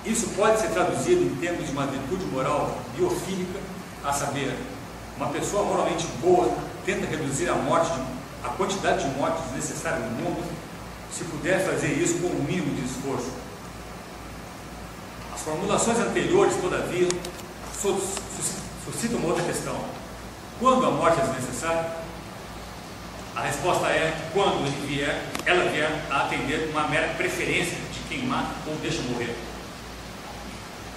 Isso pode ser traduzido em termos de uma virtude moral biofílica, a saber, uma pessoa moralmente boa tenta reduzir a quantidade de mortes necessárias no mundo, se puder fazer isso com o mínimo de esforço. As formulações anteriores, todavia, suscitam uma outra questão. Quando a morte é desnecessária? A resposta é quando ela vier a atender uma mera preferência de quem mata ou deixa morrer.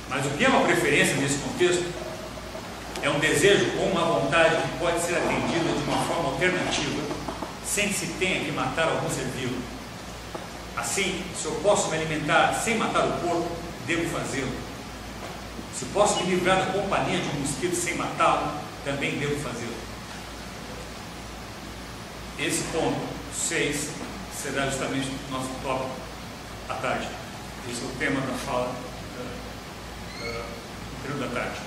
Mas o que é uma preferência nesse contexto? É um desejo ou uma vontade que pode ser atendida de uma forma alternativa, sem que se tenha que matar algum ser vivo. Assim, se eu posso me alimentar sem matar o porco, devo fazê-lo. Se posso me livrar da companhia de um mosquito sem matá-lo, também devo fazê-lo. Esse ponto 6 será justamente o nosso tópico à tarde. Esse é o tema da fala no período da tarde.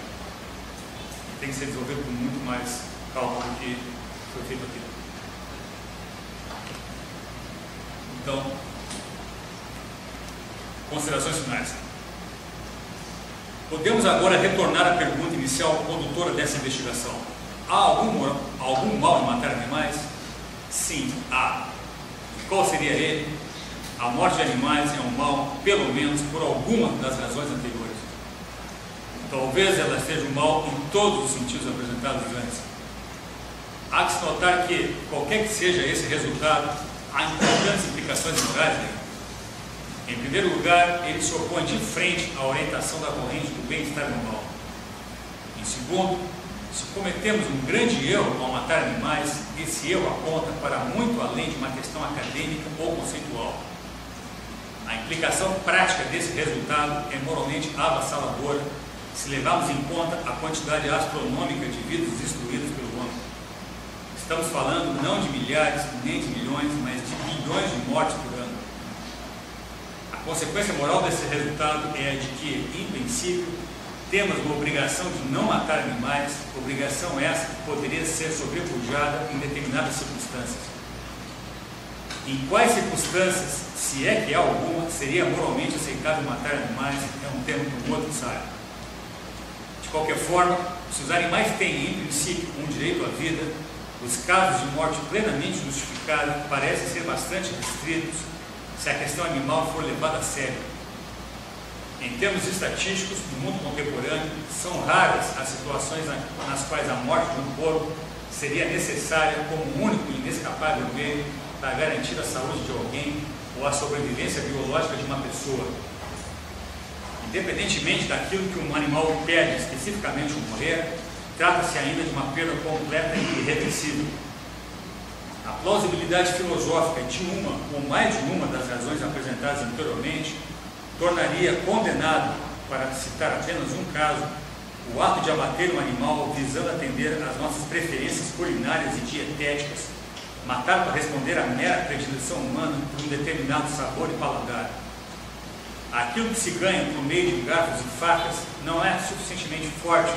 E tem que ser desenvolvido com muito mais calma do que foi feito aqui. Então, considerações finais. Podemos agora retornar à pergunta inicial condutora dessa investigação. Há algum mal em matar animais? Sim, há. E qual seria ele? A morte de animais é um mal, pelo menos por alguma das razões anteriores. Talvez ela seja um mal em todos os sentidos apresentados antes. Há que se notar que, qualquer que seja esse resultado, há importantes implicações morais dele. Em primeiro lugar, ele se opõe de frente à orientação da corrente do bem-estar animal. Em segundo, se cometemos um grande erro ao matar animais, esse erro aponta para muito além de uma questão acadêmica ou conceitual. A implicação prática desse resultado é moralmente avassaladora se levarmos em conta a quantidade astronômica de vidas destruídas pelo homem. Estamos falando não de milhares nem de milhões, mas de bilhões de mortes por ano. A consequência moral desse resultado é a de que, em princípio, temos uma obrigação de não matar animais, obrigação essa que poderia ser sobrepujada em determinadas circunstâncias. Em quais circunstâncias, se é que há alguma, seria moralmente aceitável matar animais, é um tema que o outro sabe. De qualquer forma, se os animais têm, em princípio, um direito à vida, os casos de morte plenamente justificada parecem ser bastante restritos se a questão animal for levada a sério. Em termos estatísticos, no mundo contemporâneo, são raras as situações nas quais a morte de um porco seria necessária como único e inescapável meio para garantir a saúde de alguém ou a sobrevivência biológica de uma pessoa. Independentemente daquilo que um animal perde especificamente ao morrer, trata-se ainda de uma perda completa e irreversível. A plausibilidade filosófica de uma ou mais de uma das razões apresentadas anteriormente tornaria condenado, para citar apenas um caso, o ato de abater um animal visando atender às nossas preferências culinárias e dietéticas, matar para responder à mera predileção humana por um determinado sabor e paladar. Aquilo que se ganha por meio de garfos e facas não é suficientemente forte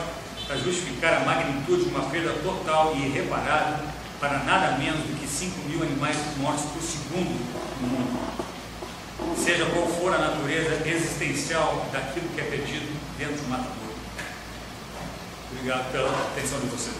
para justificar a magnitude de uma perda total e irreparável para nada menos do que 5.000 animais mortos por segundo no mundo. Seja qual for a natureza existencial daquilo que é perdido dentro do matador. Obrigado pela atenção de vocês.